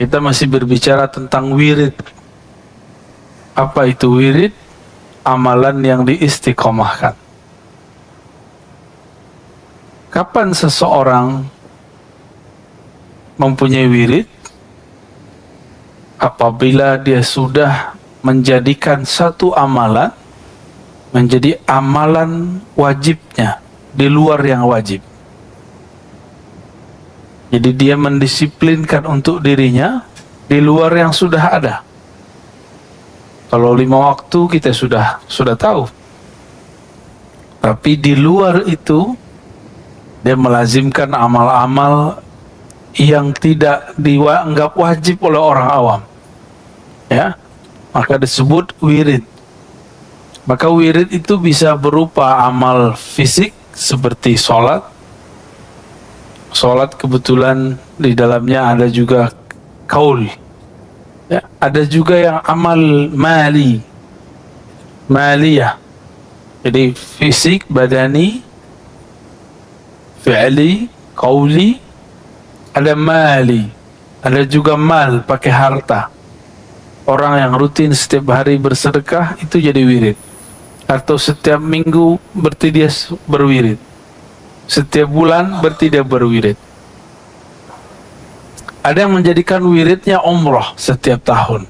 Kita masih berbicara tentang wirid. Apa itu wirid? Amalan yang diistiqomahkan. Kapan seseorang mempunyai wirid? Apabila dia sudah menjadikan satu amalan menjadi amalan wajibnya di luar yang wajib. Jadi dia mendisiplinkan untuk dirinya di luar yang sudah ada. Kalau 5 waktu kita sudah tahu. Tapi di luar itu dia melazimkan amal-amal yang tidak dianggap wajib oleh orang awam. Ya, maka disebut wirid. Maka wirid itu bisa berupa amal fisik seperti sholat. Sholat kebetulan di dalamnya ada juga kaul. Ya, ada juga yang amal maliyah. Jadi fisik, badani, fi'li, qauli, ada mali, ada juga mal pakai harta. Orang yang rutin setiap hari bersedekah itu jadi wirid. Atau setiap minggu berarti dia berwirid. Setiap bulan berarti dia berwirid. Ada yang menjadikan wiridnya umroh setiap tahun.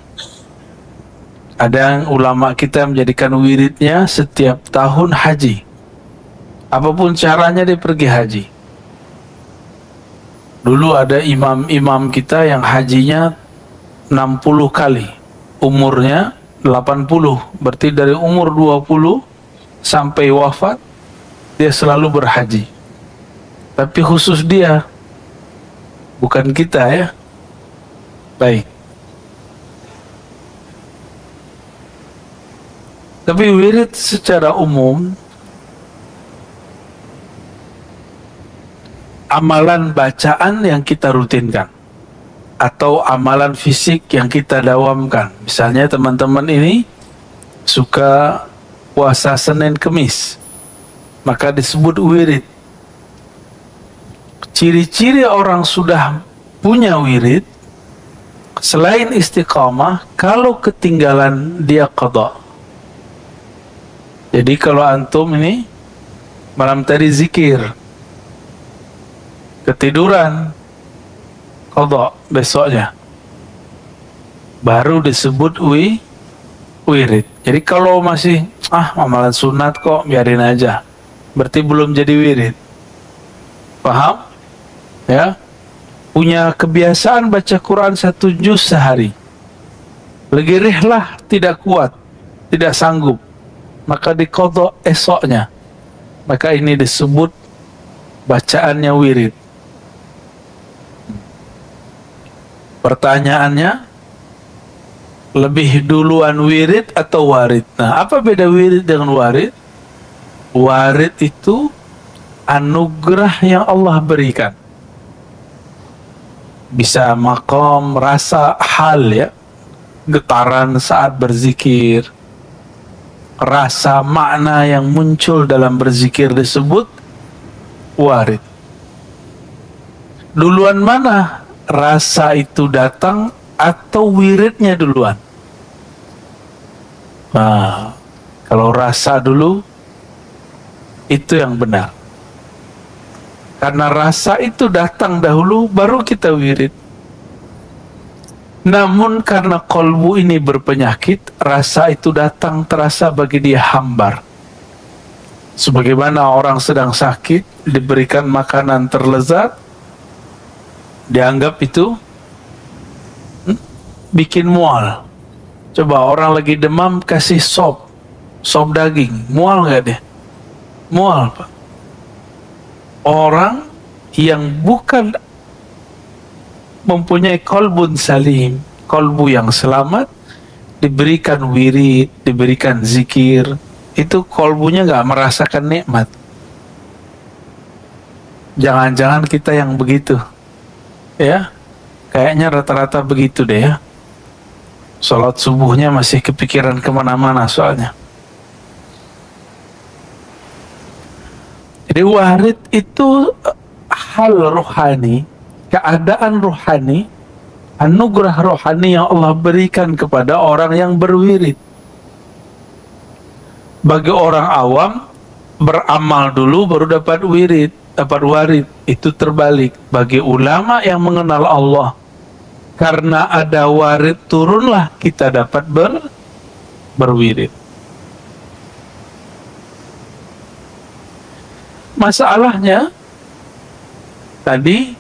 Ada yang ulama kita menjadikan wiridnya setiap tahun haji. Apapun caranya dia pergi haji. Dulu ada imam-imam kita yang hajinya 60 kali. Umurnya 80. Berarti dari umur 20 sampai wafat dia selalu berhaji. Tapi khusus dia, bukan kita ya. Baik. Tapi wirid secara umum amalan bacaan yang kita rutinkan atau amalan fisik yang kita dawamkan. Misalnya teman-teman ini suka puasa Senin Kemis, maka disebut wirid. Ciri-ciri orang sudah punya wirid selain istiqamah, kalau ketinggalan dia qada. Jadi kalau antum ini malam tadi zikir, ketiduran, qada besoknya, baru disebut wirid. Jadi kalau masih amalan sunat kok biarin aja, berarti belum jadi wirid. Paham? Ya, punya kebiasaan baca Quran 1 juz sehari, legirihlah tidak kuat, tidak sanggup, maka diqadha esoknya, maka ini disebut bacaannya wirid. Pertanyaannya, lebih duluan wirid atau warid? Nah, apa beda wirid dengan warid? Warid itu anugerah yang Allah berikan. Bisa maqam, rasa, hal ya, getaran saat berzikir, rasa makna yang muncul dalam berzikir disebut warid. Duluan mana rasa itu datang atau wiridnya duluan? Nah, kalau rasa dulu itu yang benar. Karena rasa itu datang dahulu, baru kita wirid. Namun karena kolbu ini berpenyakit, rasa itu datang terasa bagi dia hambar. Sebagaimana orang sedang sakit, diberikan makanan terlezat, dianggap itu bikin mual. Coba orang lagi demam kasih sop daging, mual nggak deh? Mual, Pak. Orang yang bukan mempunyai kolbun salim, kolbu yang selamat, diberikan wirid, diberikan zikir, itu kolbunya nggak merasakan nikmat. Jangan-jangan kita yang begitu, ya? Kayaknya rata-rata begitu deh ya. Sholat subuhnya masih kepikiran kemana-mana soalnya. Jadi warid itu hal rohani, keadaan rohani anugerah rohani yang Allah berikan kepada orang yang berwirid. Bagi orang awam, beramal dulu baru dapat wirid, dapat warid. Itu terbalik. Bagi ulama yang mengenal Allah, karena ada warid turunlah kita dapat berwirid. Masalahnya tadi,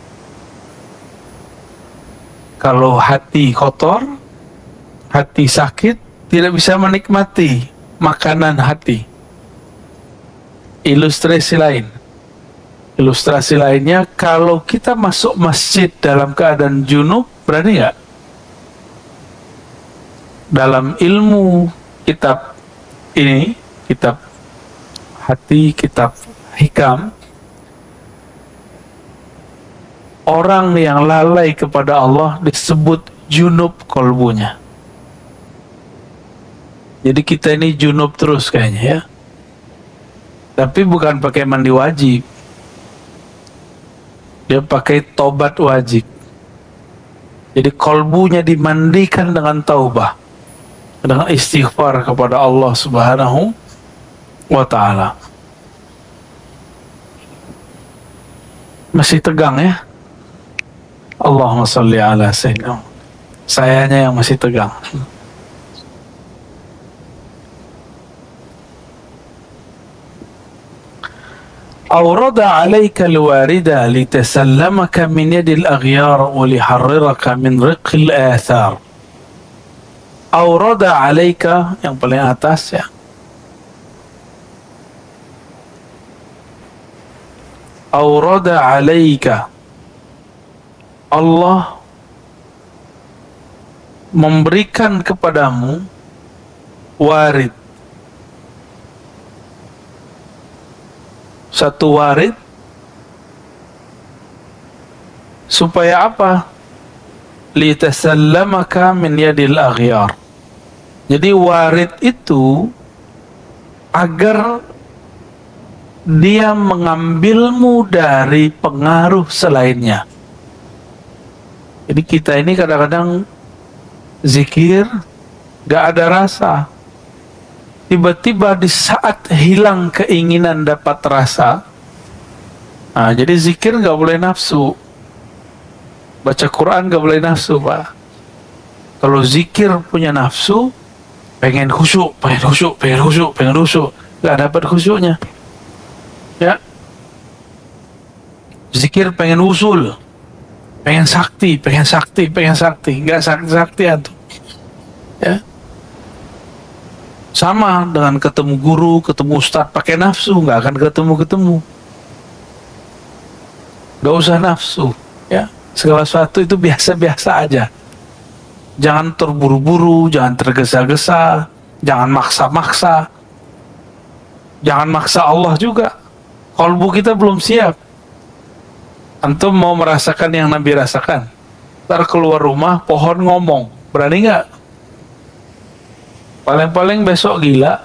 kalau hati kotor, hati sakit, tidak bisa menikmati makanan hati. Ilustrasi lainnya, kalau kita masuk masjid dalam keadaan junub, berani nggak? Dalam ilmu kitab ini, kitab hati, kitab hikam, orang yang lalai kepada Allah disebut junub kolbunya. Jadi kita ini junub terus kayaknya ya. Tapi bukan pakai mandi wajib. Dia pakai tobat wajib. Jadi kolbunya dimandikan dengan taubah, dengan istighfar kepada Allah Subhanahu wa ta'ala. Masih tegang ya? Allahumma salli ala sayyidina. Sayanya yang masih tegang. Awrada alaika alwarida litasallamaka min yadil aghyar wa liharriraka min riqil athar. Awrada alaika, yang paling atas ya. Awrada alaika, Allah memberikan kepadamu warid. Satu warid supaya apa? Litasallamaka min yadil aghyar. Jadi warid itu agar dia mengambilmu dari pengaruh selainnya. Jadi kita ini kadang-kadang zikir gak ada rasa. Tiba-tiba di saat hilang keinginan dapat rasa. Nah, jadi zikir gak boleh nafsu. Baca Quran gak boleh nafsu, Pak. Kalau zikir punya nafsu, pengen khusyuk, gak dapat khusyuknya. Ya. Zikir pengen usul, pengen sakti, gak sakti-saktian tuh. Ya. Sama dengan ketemu guru, ketemu ustadz pakai nafsu, nggak akan ketemu. Gak usah nafsu, ya. Segala sesuatu itu biasa-biasa aja. Jangan terburu-buru, jangan tergesa-gesa, jangan maksa-maksa, jangan maksa Allah juga. Kalbu kita belum siap. Antum mau merasakan yang Nabi rasakan? Ntar keluar rumah, pohon ngomong, berani nggak? Paling-paling besok gila,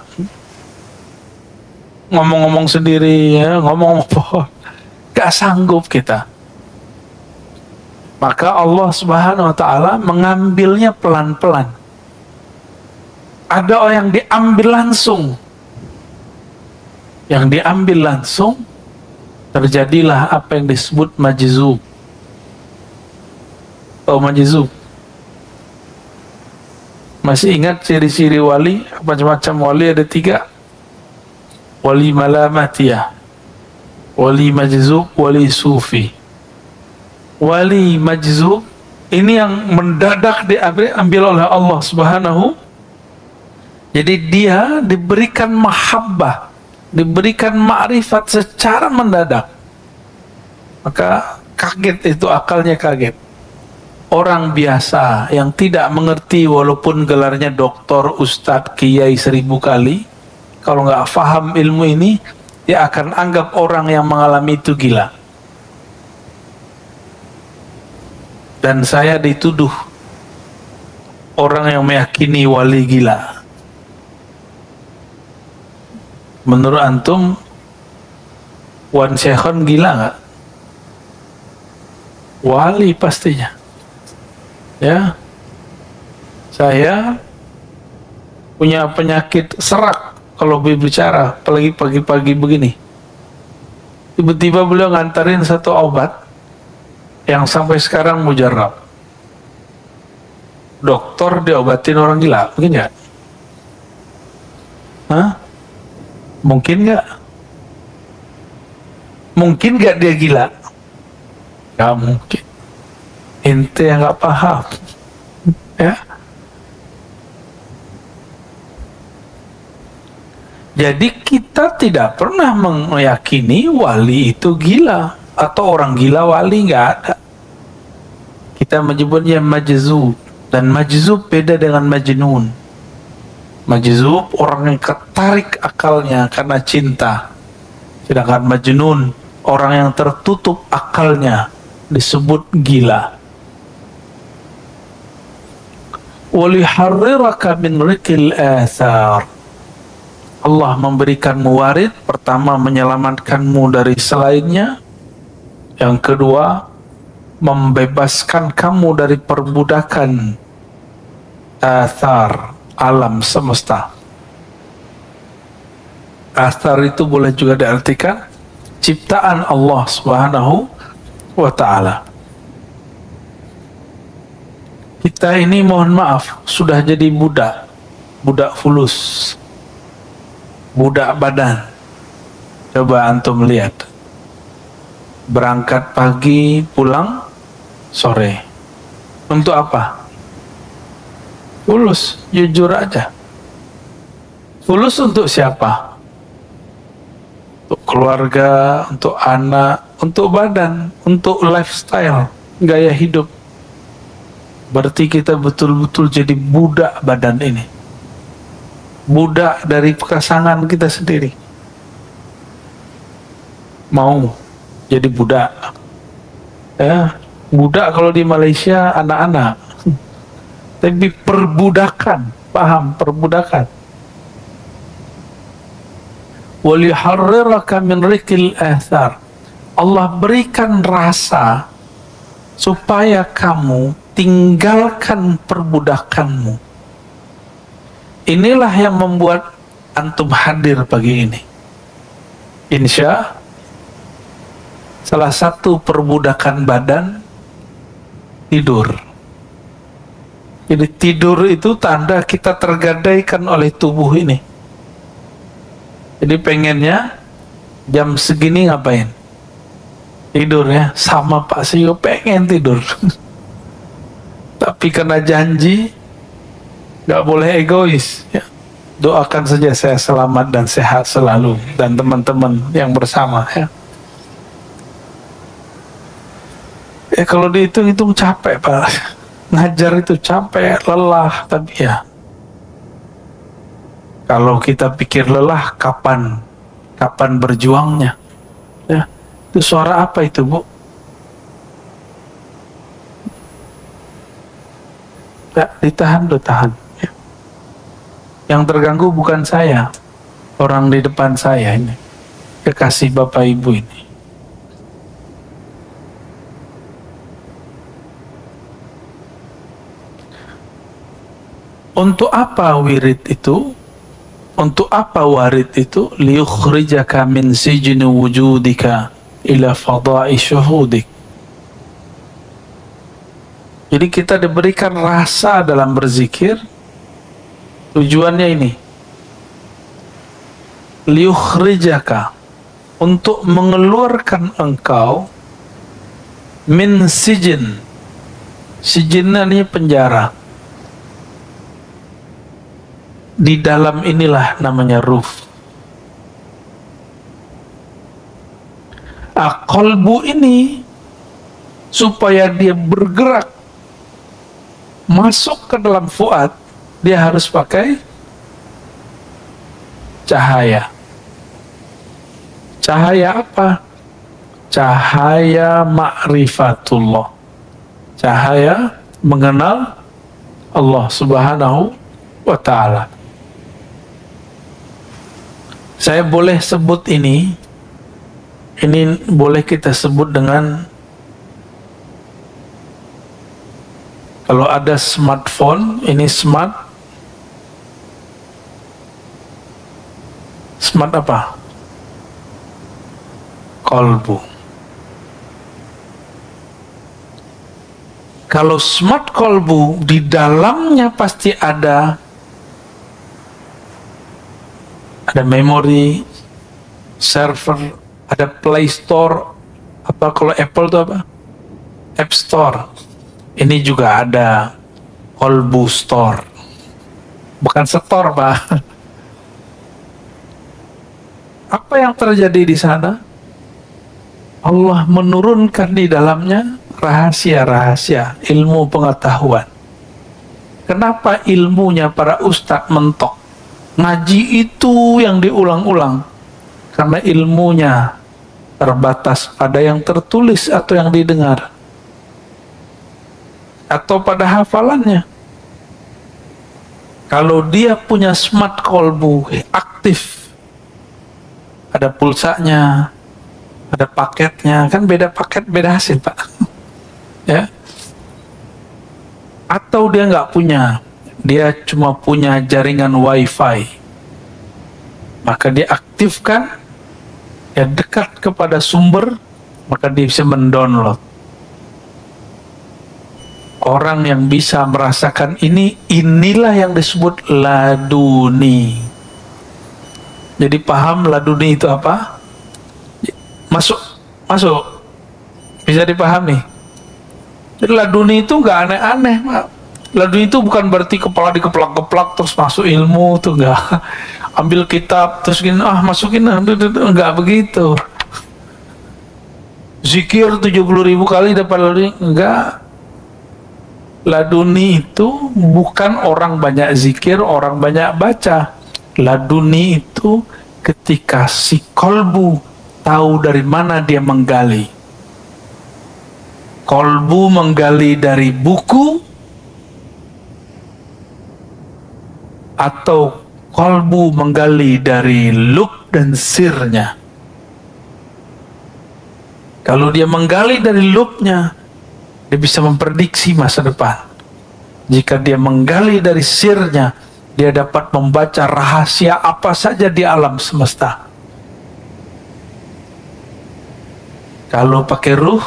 ngomong-ngomong sendiri ya, ngomong pohon, gak sanggup kita. Maka Allah Subhanahu wa ta'ala mengambilnya pelan-pelan. Ada yang diambil langsung. Yang diambil langsung, terjadilah apa yang disebut majzub. Oh, majzub. Masih ingat ciri-ciri wali? Macam-macam wali ada 3. Wali malamatiyah, wali majzub, wali sufi. Wali majzub ini yang mendadak diambil oleh Allah Subhanahu. Jadi dia diberikan mahabbah, diberikan ma'rifat secara mendadak. Maka kaget itu, akalnya kaget. Orang biasa yang tidak mengerti, walaupun gelarnya doktor, ustadz, kiai 1000 kali, kalau nggak paham ilmu ini, dia akan anggap orang yang mengalami itu gila. Dan saya dituduh orang yang meyakini wali gila. Menurut antum, Wan Syekhon gila nggak? Wali pastinya. Ya, saya punya penyakit serak kalau berbicara, apalagi pagi-pagi begini. Tiba-tiba beliau ngantarin satu obat yang sampai sekarang mujarab. Dokter diobatin orang gila, mungkin nggak? Hah? Mungkin nggak? Mungkin nggak dia gila? Nggak mungkin. Ente yang nggak paham, ya. Jadi kita tidak pernah meyakini wali itu gila atau orang gila wali, nggak ada. Kita menyebutnya majzub, dan majzub beda dengan majnun. Majzub orang yang ketarik akalnya karena cinta, sedangkan majnun orang yang tertutup akalnya disebut gila. Waliharriraka min rikil athar. Allah memberikanmu warid, pertama menyelamatkanmu dari selainnya, yang kedua membebaskan kamu dari perbudakan athar alam semesta. Athar itu boleh juga diartikan ciptaan Allah Subhanahu wa ta'ala. Kita ini mohon maaf sudah jadi budak, budak fulus, budak badan. Coba antum lihat, berangkat pagi pulang sore, untuk apa? Fulus, jujur aja. Fulus untuk siapa? Untuk keluarga, untuk anak, untuk badan, untuk lifestyle, gaya hidup. Berarti kita betul-betul jadi budak badan ini, budak dari pasangan kita sendiri. Mau jadi budak, ya, budak kalau di Malaysia anak-anak, tapi perbudakan, paham perbudakan. Waliharriraka min rikil athar. Allah berikan rasa supaya kamu tinggalkan perbudakanmu. Inilah yang membuat antum hadir pagi ini. Insya salah satu perbudakan badan tidur. Jadi tidur itu tanda kita tergadaikan oleh tubuh ini. Jadi pengennya jam segini ngapain? Tidur ya. Sama Pak Sio pengen tidur. Tapi karena janji nggak boleh egois, ya. Doakan saja saya selamat dan sehat selalu, dan teman-teman yang bersama, ya. Kalau dihitung-hitung capek Pak, ngajar itu capek, lelah, tapi ya kalau kita pikir lelah, kapan berjuangnya, ya. Itu suara apa itu, Bu? Ya, ditahan, tahan. Ya. Yang terganggu bukan saya, orang di depan saya ini, kekasih Bapak Ibu ini. Untuk apa wirid itu? Untuk apa warid itu? Liyukhrijaka min sijni wujudika ila fada'i syuhudik. Jadi kita diberikan rasa dalam berzikir. Tujuannya ini, liyukhrijaka, untuk mengeluarkan engkau, min sijin. Sijinnya ini penjara. Di dalam inilah namanya ruh. Qalbu ini supaya dia bergerak masuk ke dalam fuad, dia harus pakai cahaya. Cahaya apa? Cahaya ma'rifatullah. Cahaya mengenal Allah Subhanahu wa ta'ala. Saya boleh sebut ini boleh kita sebut dengan Kalau ada smartphone, ini smart apa? Kolbu. Kalau smart kolbu, di dalamnya pasti ada memori, server, ada Play Store, apa kalau Apple itu apa? App Store. Ini juga ada Kolbu Store. Bukan store, Pak. Apa yang terjadi di sana? Allah menurunkan di dalamnya rahasia-rahasia ilmu pengetahuan. Kenapa ilmunya para ustadz mentok? Ngaji itu yang diulang-ulang. Karena ilmunya terbatas pada yang tertulis atau yang didengar. Atau pada hafalannya. Kalau dia punya smart kolbu, aktif. Ada pulsanya, ada paketnya. Kan beda paket, beda hasil, Pak. Ya. Atau dia nggak punya, dia cuma punya jaringan wifi, maka dia aktifkan, ya dekat kepada sumber, maka dia bisa mendownload. Orang yang bisa merasakan inilah yang disebut laduni. Jadi paham laduni itu apa? Masuk, bisa dipahami. Jadi laduni itu nggak aneh-aneh, Pak. Laduni itu bukan berarti kepala dikeplak-keplak terus masuk ilmu, tuh nggak. Ambil kitab terus gini, masukin, nggak begitu. Zikir 70.000 kali dapat laduni, enggak. Laduni itu bukan orang banyak zikir, orang banyak baca. Laduni itu ketika si kolbu tahu dari mana dia menggali. Kolbu menggali dari buku, atau kolbu menggali dari lub dan sirnya. Kalau dia menggali dari lubnya, dia bisa memprediksi masa depan. Jika dia menggali dari sirnya, dia dapat membaca rahasia apa saja di alam semesta. Kalau pakai ruh,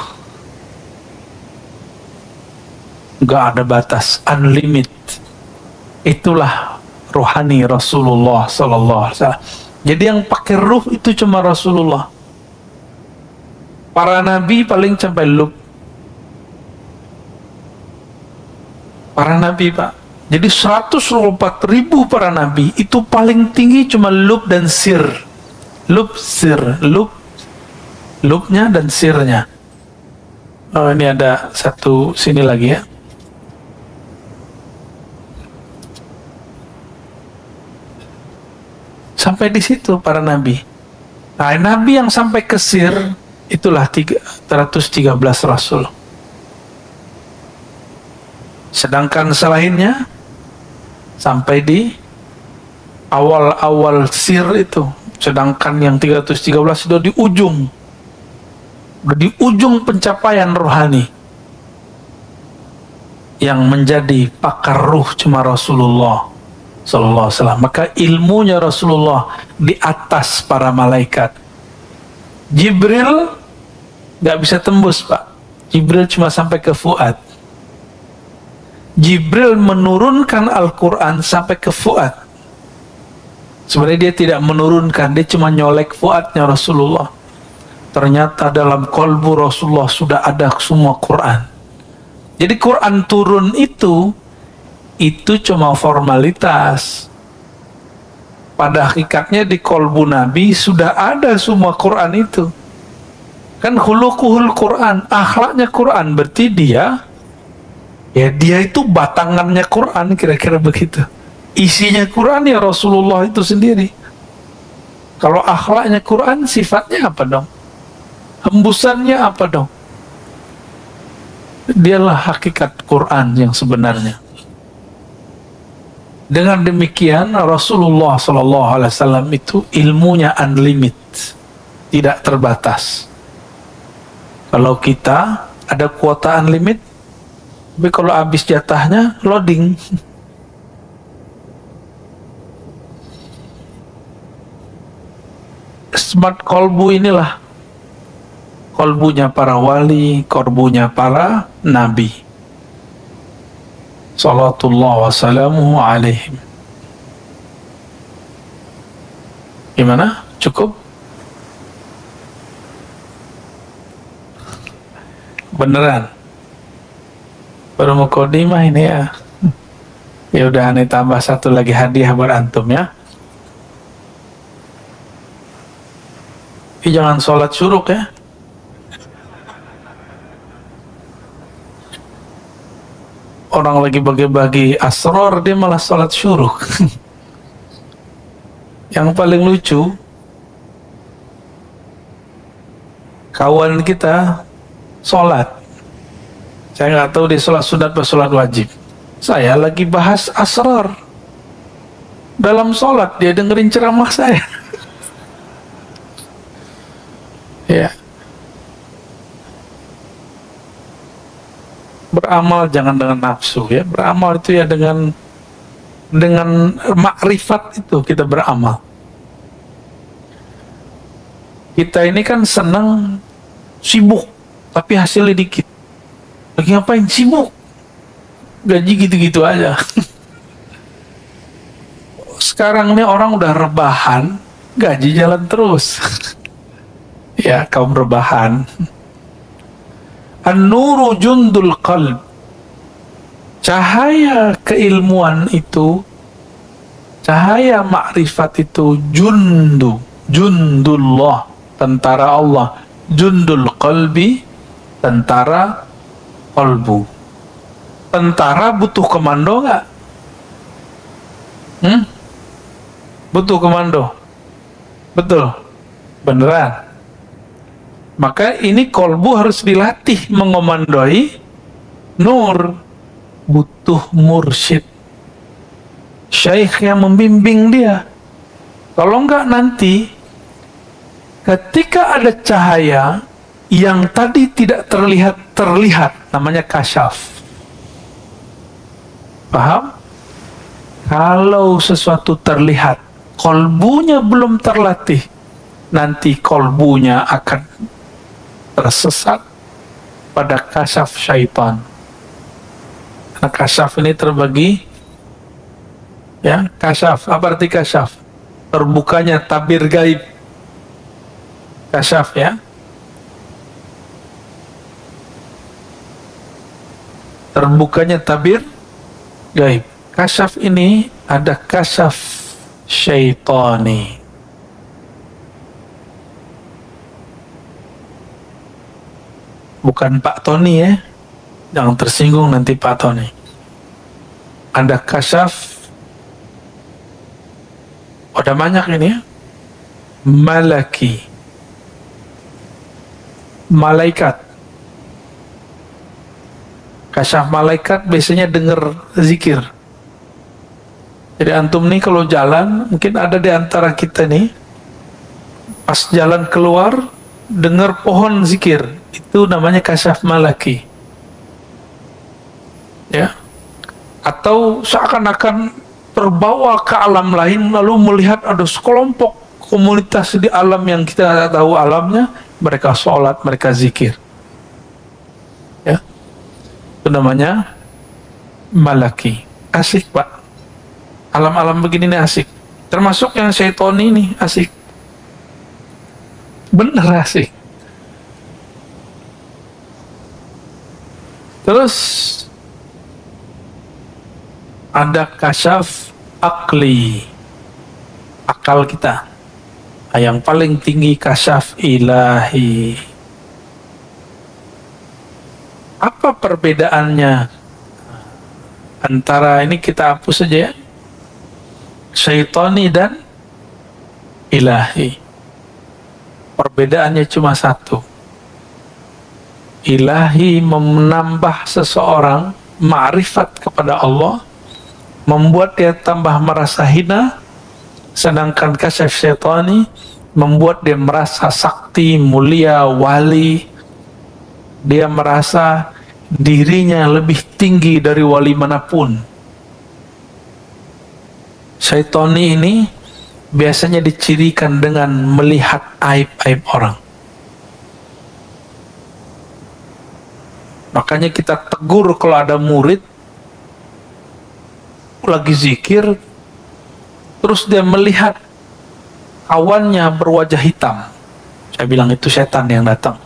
nggak ada batas, unlimited. Itulah rohani Rasulullah Sallallahu Alaihi Wasallam. Jadi yang pakai ruh itu cuma Rasulullah. Para nabi paling sampai lub. Para nabi, Pak. Jadi 124.000 para nabi itu paling tinggi cuma lub dan sir. Lub, sir, lubnya dan sirnya. Oh, ini ada satu sini lagi ya. Sampai di situ para nabi. Nah, nabi yang sampai ke sir itulah 313 rasul. Sedangkan selainnya sampai di awal-awal sir itu. Sedangkan yang 313 itu di ujung. Di ujung pencapaian rohani. Yang menjadi pakar ruh cuma Rasulullah Sallallahu Alaihi Wasallam. Maka ilmunya Rasulullah di atas para malaikat. Jibril nggak bisa tembus, Pak. Jibril cuma sampai ke Fuad. Jibril menurunkan Al-Quran sampai ke Fuad. Sebenarnya dia tidak menurunkan, dia cuma nyolek Fuadnya Rasulullah. Ternyata dalam kolbu Rasulullah sudah ada semua Quran. Jadi Quran turun itu cuma formalitas. Pada hakikatnya di kolbu Nabi sudah ada semua Quran itu. Kan khuluquhul Quran, akhlaknya Quran, berarti dia itu batangannya Quran, kira-kira begitu. Isinya Quran ya Rasulullah itu sendiri. Kalau akhlaknya Quran, sifatnya apa dong? Hembusannya apa dong? Dialah hakikat Quran yang sebenarnya. Dengan demikian Rasulullah Sallallahu Alaihi Wasallam itu ilmunya unlimited, tidak terbatas. Kalau kita ada kuota unlimited, Tapi kalau habis jatahnya loading. Smart kolbu inilah kolbunya para wali, kolbunya para nabi. Salatullah wassalamuhu alaihim. Gimana? Cukup? Beneran? Baru mukodimah ini ya. Ya udah, aneh tambah satu lagi hadiah buat antum ya. Jangan sholat syuruk ya. Orang lagi bagi-bagi asror, dia malah sholat syuruk. Yang paling lucu, kawan kita sholat. Saya nggak tahu dia sholat sunat atau sholat wajib. Saya lagi bahas asror. Dalam sholat, dia dengerin ceramah saya. Ya. Beramal jangan dengan nafsu ya. Beramal itu ya dengan makrifat itu kita beramal. Kita ini kan senang sibuk tapi hasilnya dikit. Lagi ngapain sibuk? Gaji gitu-gitu aja. Sekarang nih orang udah rebahan, gaji jalan terus. Ya, kaum rebahan. An-nuru jundul qalb. Cahaya keilmuan itu, cahaya makrifat itu jundullah, tentara Allah. Jundul qalbi, tentara qalbu. Tentara butuh komando nggak? Butuh komando. Betul. Beneran. Maka ini kolbu harus dilatih mengomandoi nur. Butuh mursyid, syaikh yang membimbing dia. Kalau enggak nanti ketika ada cahaya yang tadi tidak terlihat, namanya kasyaf. Paham? Kalau sesuatu terlihat, kolbunya belum terlatih, nanti kolbunya akan tersesat pada kasyaf syaitan. Nah, kasyaf ini terbagi ya. Kasyaf, apa arti kasyaf? Terbukanya tabir gaib. Kasyaf ya. Terbukanya tabir gaib. Kasyaf ini ada kasyaf syaitani. Bukan Pak Tony ya. Jangan tersinggung nanti Pak Tony. Ada kasyaf. Udah banyak ini ya. Malaki. Malaikat. Kasyaf malaikat biasanya dengar zikir. Jadi antum nih kalau jalan, mungkin ada di antara kita nih, pas jalan keluar, dengar pohon zikir. Itu namanya kasyaf malaki. Ya, atau seakan-akan terbawa ke alam lain lalu melihat ada sekelompok komunitas di alam yang kita tidak tahu alamnya, mereka sholat, mereka zikir. Ya, itu namanya malaki. Asik Pak, alam-alam begini nih asik, termasuk yang syaitan ini asik, bener asik. Terus ada kasyaf akli, akal kita. Yang paling tinggi kasyaf ilahi. Apa perbedaannya antara ini, kita hapus saja ya, syaitani dan ilahi? Perbedaannya cuma satu. Ilahi menambah seseorang ma'rifat kepada Allah, membuat dia tambah merasa hina, sedangkan kasyaf syaitani membuat dia merasa sakti, mulia, wali. Dia merasa dirinya lebih tinggi dari wali manapun. Syaitani ini biasanya dicirikan dengan melihat aib-aib orang. Makanya kita tegur kalau ada murid lagi zikir, terus dia melihat kawannya berwajah hitam. Saya bilang itu setan yang datang,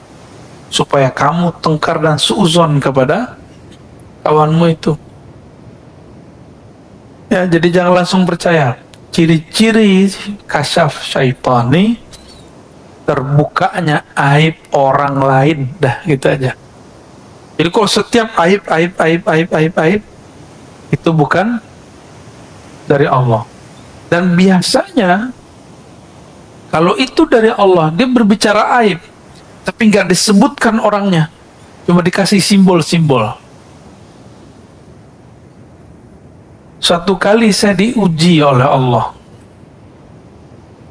supaya kamu tengkar dan suuzon kepada kawanmu itu. Ya, jadi jangan langsung percaya. Ciri-ciri kasyaf syaitani, terbukanya aib orang lain, dah gitu aja. Jadi kalau setiap aib itu bukan dari Allah. Dan biasanya kalau itu dari Allah, dia berbicara aib, tapi nggak disebutkan orangnya, cuma dikasih simbol-simbol. Suatu kali saya diuji oleh Allah,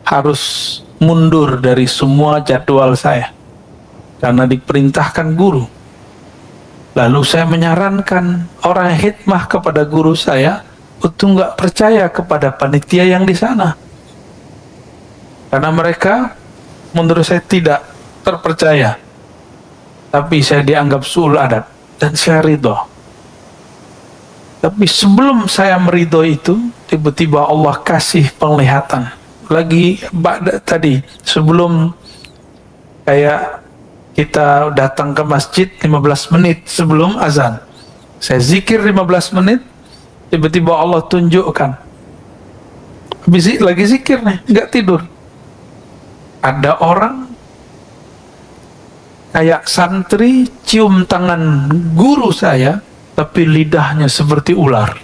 harus mundur dari semua jadwal saya karena diperintahkan guru. Lalu saya menyarankan orang hikmah kepada guru saya untuk nggak percaya kepada panitia yang di sana, karena mereka menurut saya tidak terpercaya. Tapi saya dianggap suul adab dan saya ridho. Tapi sebelum saya meridho itu, tiba-tiba Allah kasih penglihatan. Lagi tadi, sebelum kayak kita datang ke masjid 15 menit sebelum azan, saya zikir 15 menit, tiba-tiba Allah tunjukkan. Lagi zikir nih, nggak tidur. Ada orang kayak santri cium tangan guru saya, tapi lidahnya seperti ular.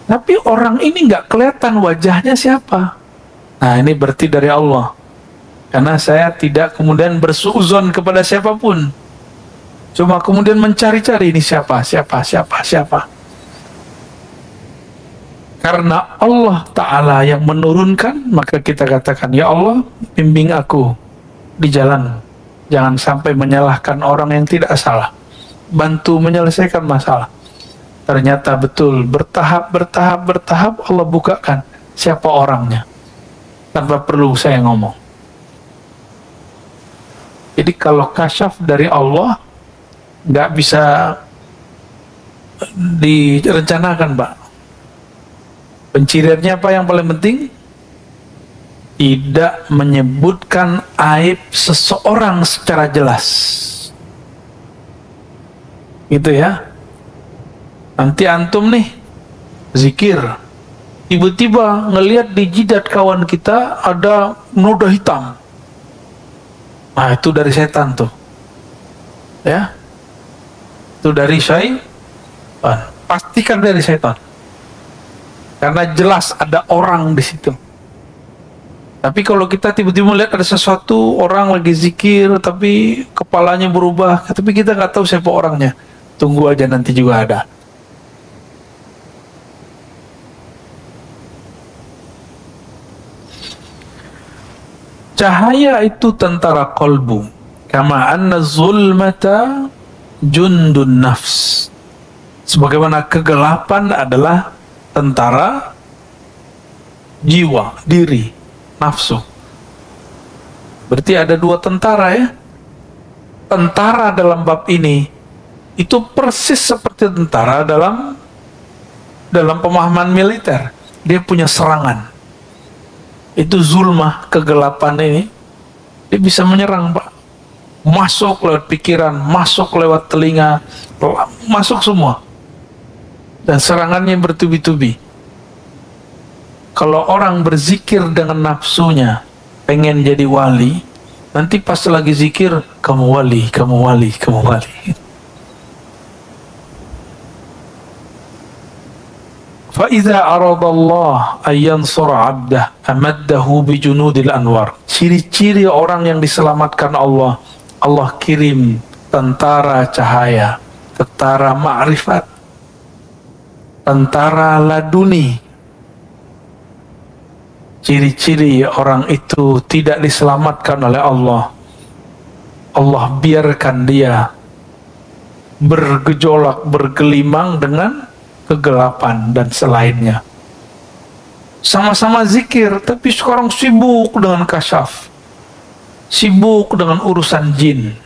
Tapi orang ini nggak kelihatan wajahnya siapa. Nah, ini berarti dari Allah. Karena saya tidak kemudian bersuuzon kepada siapapun. Cuma kemudian mencari-cari ini siapa. Karena Allah Ta'ala yang menurunkan, maka kita katakan, ya Allah, bimbing aku di jalan. Jangan sampai menyalahkan orang yang tidak salah. Bantu menyelesaikan masalah. Ternyata betul, bertahap Allah bukakan siapa orangnya tanpa perlu saya ngomong. Jadi kalau kasyaf dari Allah nggak bisa direncanakan, Pak. Penciriannya apa yang paling penting? Tidak menyebutkan aib seseorang secara jelas. Gitu ya. Nanti antum nih zikir, tiba-tiba ngelihat di jidat kawan kita ada noda hitam. Nah, itu dari setan tuh. Ya. Itu dari syaitan. Pastikan dari setan. Karena jelas ada orang di situ. Tapi kalau kita tiba-tiba melihat ada sesuatu, orang lagi zikir tapi kepalanya berubah, tapi kita nggak tahu siapa orangnya. Tunggu aja, nanti juga ada. Cahaya itu tentara kolbu. Kama anna zulmata jundun nafs. Sebagaimana kegelapan adalah tentara jiwa, diri, nafsu. Berarti ada dua tentara ya. Tentara dalam bab ini itu persis seperti tentara dalam pemahaman militer. Dia punya serangan. Itu zulmah, kegelapan ini, dia bisa menyerang, Pak. Masuk lewat pikiran, masuk lewat telinga, masuk semua. Dan serangannya bertubi-tubi. Kalau orang berzikir dengan nafsunya, pengen jadi wali, nanti pas lagi zikir, kamu wali, kamu wali, kamu wali. فَإِذَا أَرَضَ اللَّهُ أَنْ يَنْصُرَ عَبْدَهُ أَمَدَّهُ بِجُنُودِ الْأَنْوَارِ. Ciri-ciri orang yang diselamatkan Allah, Allah kirim tentara cahaya, tentara ma'rifat, tentara laduni. Ciri-ciri orang itu tidak diselamatkan oleh Allah, Allah biarkan dia bergejolak, bergelimang dengan kegelapan dan selainnya. Sama-sama zikir, tapi sekarang sibuk dengan kasyaf, sibuk dengan urusan jin,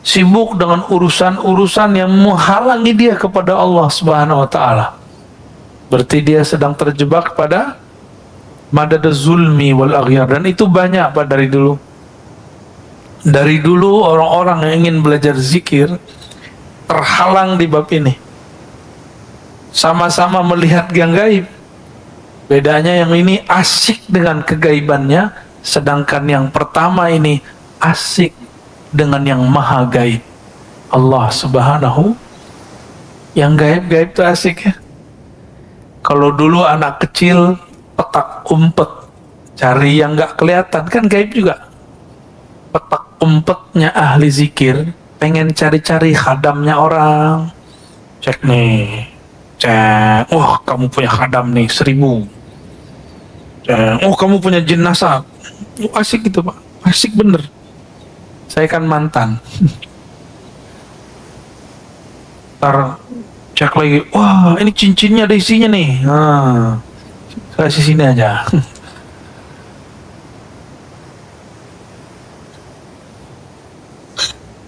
sibuk dengan urusan-urusan yang menghalangi dia kepada Allah Subhanahu wa Ta'ala. Berarti dia sedang terjebak pada madadaz zulmi wal aghyar, dan itu banyak Pak dari dulu. Dari dulu orang-orang yang ingin belajar zikir terhalang di bab ini. Sama-sama melihat yang gaib. Bedanya yang ini asik dengan kegaibannya, sedangkan yang pertama ini asik dengan yang maha gaib, Allah Subhanahu. Yang gaib-gaib itu asik ya. Kalau dulu anak kecil petak umpet, cari yang nggak kelihatan, kan gaib juga. Petak umpetnya ahli zikir, pengen cari-cari khadamnya orang. Cek nih, cek, oh kamu punya khadam nih 1000. Cek, oh kamu punya jenazah. Asik gitu Pak, asik bener. Saya kan mantan. Ntar cek lagi, wah ini cincinnya ada isinya nih. Nah, kasih sini aja.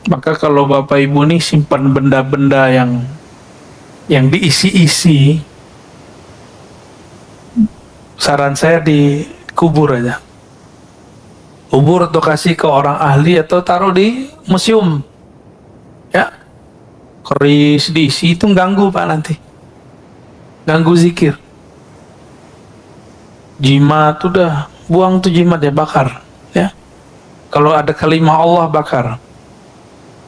Maka kalau Bapak Ibu nih simpan benda-benda yang diisi-isi, saran saya dikubur aja. Kubur atau kasih ke orang ahli atau taruh di museum. Ya. Keris diisi itu ganggu Pak nanti. Ganggu zikir. Jimat udah buang tuh jimat ya, bakar ya. Kalau ada kalimah Allah bakar.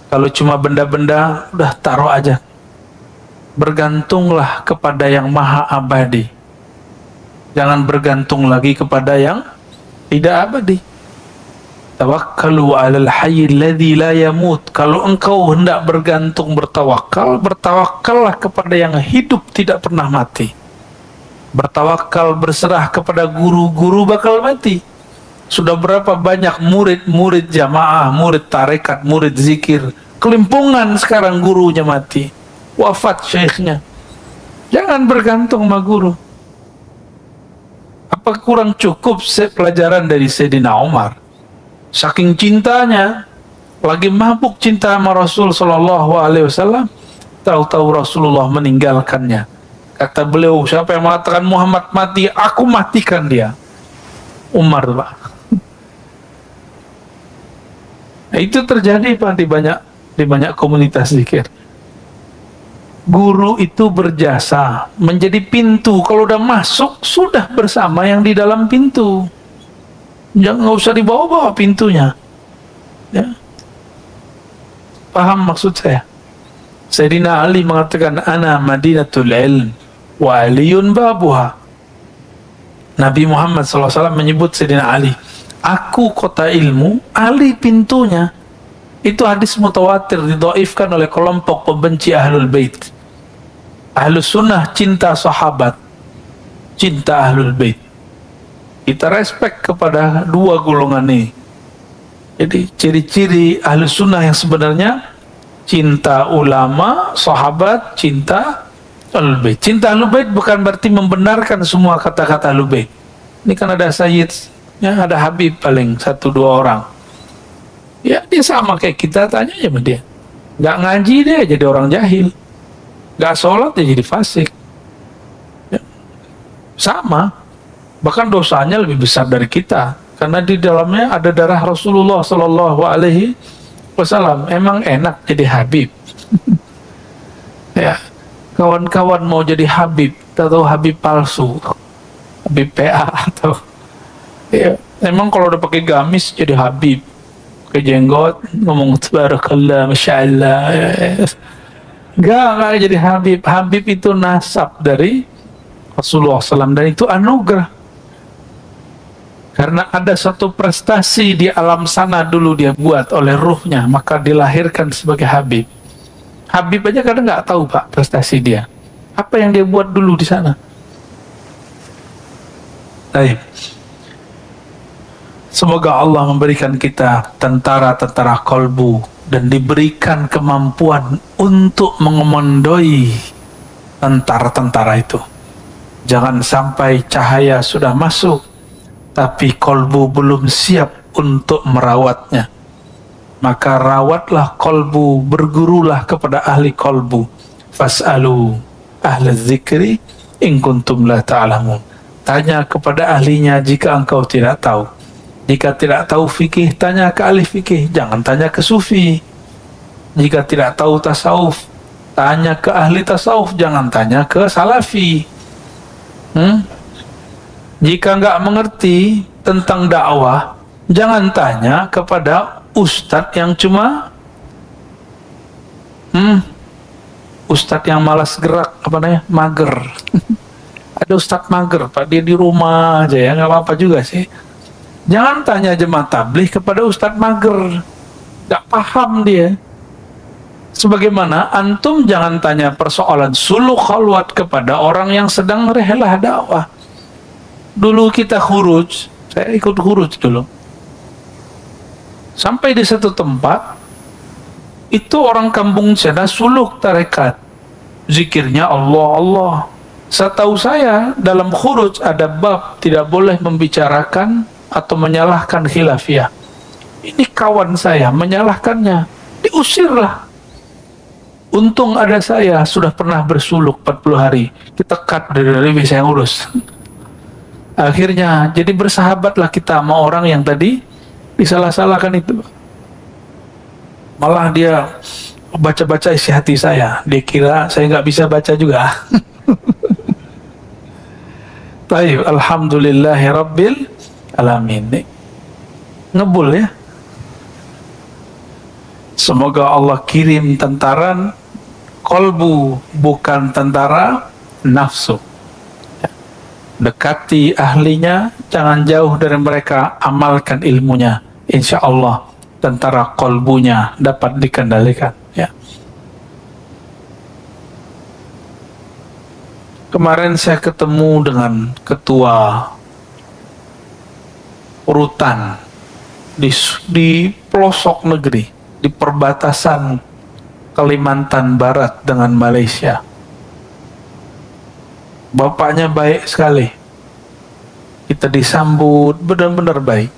Kalau cuma benda-benda udah taruh aja. Bergantunglah kepada yang maha abadi. Jangan bergantung lagi kepada yang tidak abadi. Tawakkalu 'alal hayyil ladzi la yamut. Kalau engkau hendak bergantung bertawakal, bertawakallah kepada yang hidup tidak pernah mati. Bertawakal, berserah kepada guru-guru bakal mati. Sudah berapa banyak murid-murid jamaah, murid tarekat, murid zikir, kelimpungan sekarang gurunya mati, wafat syekhnya. Jangan bergantung sama guru. Apa kurang cukup pelajaran dari Sayyidina Umar? Saking cintanya, lagi mabuk cinta sama Rasul Sallallahu Alaihi Wasallam, tahu-tahu Rasulullah meninggalkannya. Kata beliau, siapa yang mengatakan Muhammad mati, aku matikan dia. Umar Pak. Nah, itu terjadi Pak di banyak komunitas zikir. Guru itu berjasa menjadi pintu. Kalau udah masuk sudah bersama yang di dalam pintu. Jangan, nggak usah dibawa-bawa pintunya. Ya. Paham maksud saya? Sayyidina Ali mengatakan ana madinatul ilm wa aliyun babuha. Nabi Muhammad SAW menyebut Sayyidina Ali, aku kota ilmu, Ali pintunya. Itu hadis mutawatir, didhaifkan oleh kelompok pembenci Ahlul Bait. Ahlus Sunnah cinta sahabat, cinta Ahlul Bait. Kita respect kepada dua golongan ini. Jadi ciri-ciri Ahlus Sunnah yang sebenarnya cinta ulama, sahabat, cinta Ahlul Bait. Cinta Ahlul Bait bukan berarti membenarkan semua kata-kata Ahlul Bait. Ini kan ada Sayyid, ya, ada Habib paling 1-2 orang. Ya dia sama kayak kita, tanya aja sama dia. Nggak ngaji dia jadi orang jahil, nggak sholat dia jadi fasik. Ya. Sama. Bahkan dosanya lebih besar dari kita, karena di dalamnya ada darah Rasulullah Sallallahu Alaihi Wasallam. Emang enak jadi Habib. Ya, kawan-kawan mau jadi Habib, atau Habib palsu, Habib PA atau ya, emang kalau udah pakai gamis jadi Habib, pakai jenggot ngomong tabarakallah, masya Allah. Nggak jadi Habib. Habib itu nasab dari Rasulullah SAW, dan itu anugerah. Karena ada satu prestasi di alam sana dulu dia buat oleh ruhnya, maka dilahirkan sebagai Habib. Habib aja kadang nggak tahu Pak prestasi dia. Apa yang dia buat dulu di sana. Baik. Semoga Allah memberikan kita tentara-tentara kolbu dan diberikan kemampuan untuk mengemandoi tentara-tentara itu. Jangan sampai cahaya sudah masuk tapi kolbu belum siap untuk merawatnya. Maka rawatlah kolbu, bergurulah kepada ahli kolbu. Fas'alu ahla dzikri in kuntum la ta'lamun. Tanya kepada ahlinya jika engkau tidak tahu. Jika tidak tahu fikih, tanya ke ahli fikih, jangan tanya ke sufi. Jika tidak tahu tasawuf, tanya ke ahli tasawuf, jangan tanya ke salafi. Jika nggak mengerti tentang dakwah, jangan tanya kepada ustadz yang cuma ustadz yang malas gerak, apa namanya, mager. Ada ustadz mager, Pak, dia di rumah aja ya, nggak apa-apa juga sih. Jangan tanya jemaah tabligh kepada ustadz mager, nggak paham dia. Sebagaimana antum jangan tanya persoalan suluk khalwat kepada orang yang sedang rehlah dakwah. Dulu kita khuruj, saya ikut khuruj dulu. Sampai di satu tempat, itu orang kampung sana suluk tarekat. Zikirnya Allah, Allah. Setahu saya, dalam khuruj ada bab tidak boleh membicarakan atau menyalahkan khilafiyah. Ini kawan saya menyalahkannya, diusirlah. Untung ada saya sudah pernah bersuluk 40 hari. Kita cut dari saya ngurus. Akhirnya jadi bersahabatlah kita sama orang yang tadi disalah-salahkan itu. Malah dia baca-baca isi hati saya. Dia kira saya nggak bisa baca juga. Baik, alhamdulillahi rabbil alamin. Ngebul ya. Semoga Allah kirim tentara kolbu, bukan tentara nafsu. Dekati ahlinya, jangan jauh dari mereka, amalkan ilmunya. Insya Allah tentara kolbunya dapat dikendalikan ya. Kemarin saya ketemu dengan ketua urutan di pelosok negeri, di perbatasan Kalimantan Barat dengan Malaysia. Bapaknya baik sekali. Kita disambut benar-benar baik.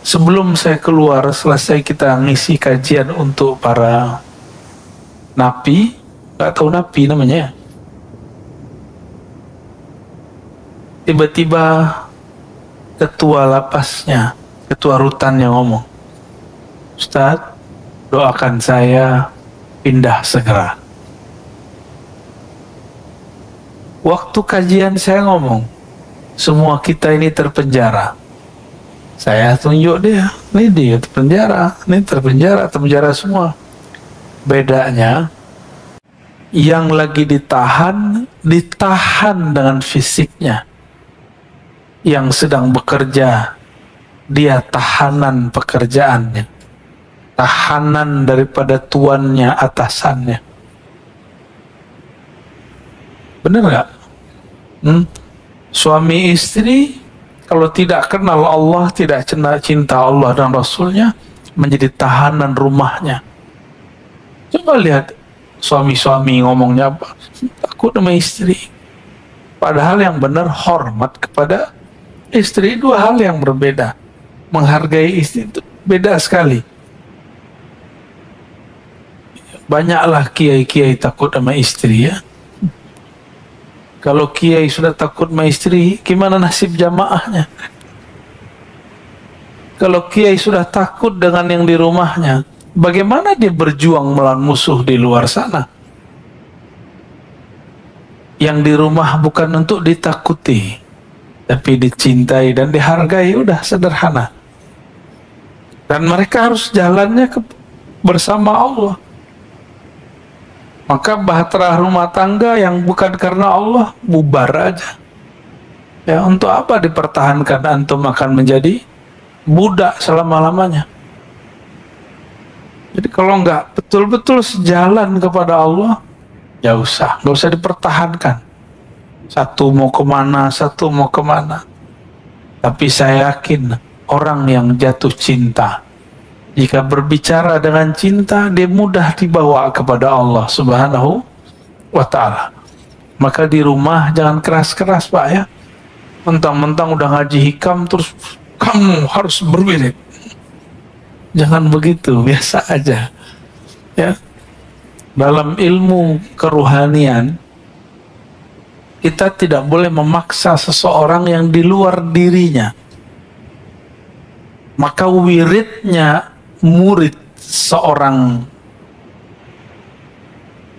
Sebelum saya keluar, selesai kita ngisi kajian untuk para napi, nggak tahu napi namanya. Tiba-tiba ketua lapasnya, ketua rutannya ngomong, Ustadz, doakan saya pindah segera. Waktu kajian saya ngomong, semua kita ini terpenjara. Saya tunjuk dia, ini dia terpenjara, ini terpenjara semua. Bedanya, yang lagi ditahan dengan fisiknya. Yang sedang bekerja, dia tahanan pekerjaannya. Tahanan daripada tuannya, atasannya. Benar nggak? Suami istri kalau tidak kenal Allah, tidak cinta Allah dan Rasulnya, menjadi tahanan rumahnya. Coba lihat suami-suami ngomongnya apa? Takut sama istri. Padahal yang benar hormat kepada istri, dua hal yang berbeda. Menghargai istri itu beda sekali. Banyaklah kiai-kiai takut sama istri ya. Kalau kiai sudah takut sama istri, gimana nasib jamaahnya? Kalau kiai sudah takut dengan yang di rumahnya, bagaimana dia berjuang melawan musuh di luar sana? Yang di rumah bukan untuk ditakuti, tapi dicintai dan dihargai, udah sederhana. Dan mereka harus jalannya bersama Allah. Maka bahtera rumah tangga yang bukan karena Allah, bubar aja. Ya, untuk apa dipertahankan? Antum akan menjadi budak selama-lamanya. Jadi kalau nggak betul-betul sejalan kepada Allah, ya nggak usah dipertahankan. Satu mau kemana, satu mau kemana. Tapi saya yakin orang yang jatuh cinta, jika berbicara dengan cinta, dia mudah dibawa kepada Allah Subhanahu wa ta'ala. Maka di rumah jangan keras-keras Pak ya. Mentang-mentang udah ngaji hikam terus kamu harus berwirid. Jangan begitu, biasa aja. Ya. Dalam ilmu keruhanian, kita tidak boleh memaksa seseorang yang di luar dirinya. Maka wiridnya murid seorang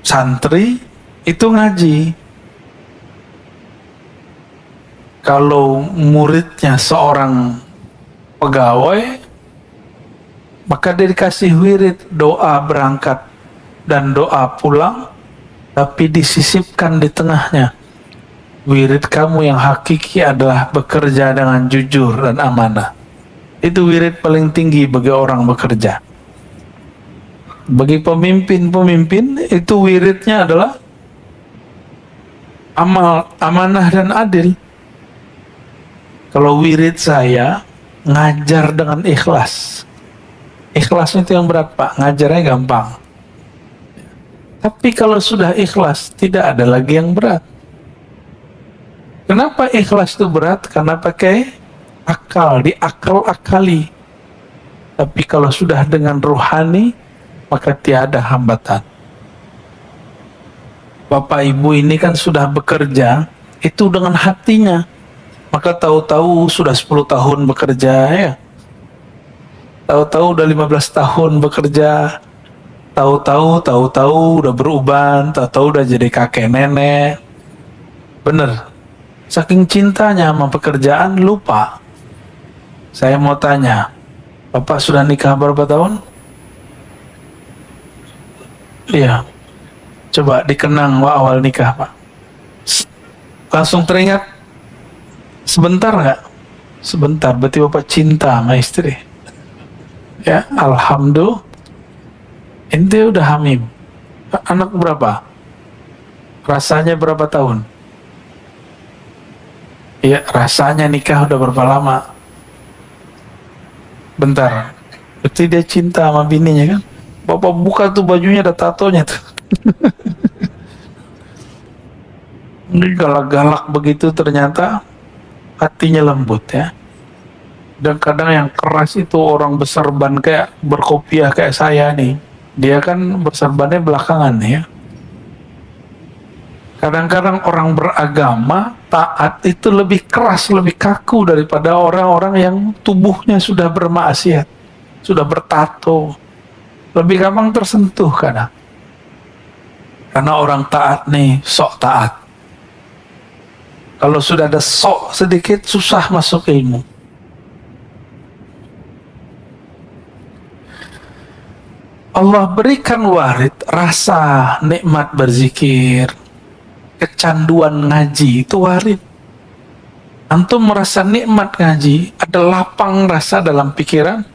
santri itu ngaji. Kalau muridnya seorang pegawai, maka dia dikasih wirid doa berangkat dan doa pulang, tapi disisipkan di tengahnya. Wirid kamu yang hakiki adalah bekerja dengan jujur dan amanah. Itu wirid paling tinggi bagi orang bekerja. Bagi pemimpin-pemimpin, itu wiridnya adalah amanah dan adil. Kalau wirid saya, ngajar dengan ikhlas. Ikhlasnya itu yang berat Pak, ngajarnya gampang. Tapi kalau sudah ikhlas, tidak ada lagi yang berat. Kenapa ikhlas itu berat? Karena pakai akal, diakal-akali. Tapi kalau sudah dengan rohani, maka tiada hambatan. Bapak Ibu ini kan sudah bekerja, itu dengan hatinya. Maka tahu-tahu sudah 10 tahun bekerja ya. Tahu-tahu udah 15 tahun bekerja. Tahu-tahu udah beruban, tahu-tahu udah jadi kakek nenek. Bener. Saking cintanya sama pekerjaan lupa. Saya mau tanya, Bapak sudah nikah berapa tahun? Iya. Coba dikenang awal nikah Pak. Langsung teringat. Sebentar nggak? Sebentar, berarti Bapak cinta sama istri. Ya, alhamdulillah. Ente udah hamil. Anak berapa? Rasanya berapa tahun? Ya, rasanya nikah udah berapa lama? Bentar. Berarti dia cinta sama bininya kan? Bapak buka tuh bajunya ada tatonya tuh. Ini galak-galak begitu ternyata hatinya lembut ya. Dan kadang yang keras itu orang berserban kayak berkopiah kayak saya nih. Dia kan berserbannya belakangan ya. Kadang-kadang orang beragama taat itu lebih keras, lebih kaku daripada orang-orang yang tubuhnya sudah bermaksiat, sudah bertato. Lebih gampang tersentuh kadang. Karena orang taat nih sok taat. Kalau sudah ada sok sedikit, susah masuk ilmu. Allah berikan warid rasa nikmat berzikir, kecanduan ngaji, itu warid. Antum merasa nikmat ngaji, ada lapang rasa dalam pikiran,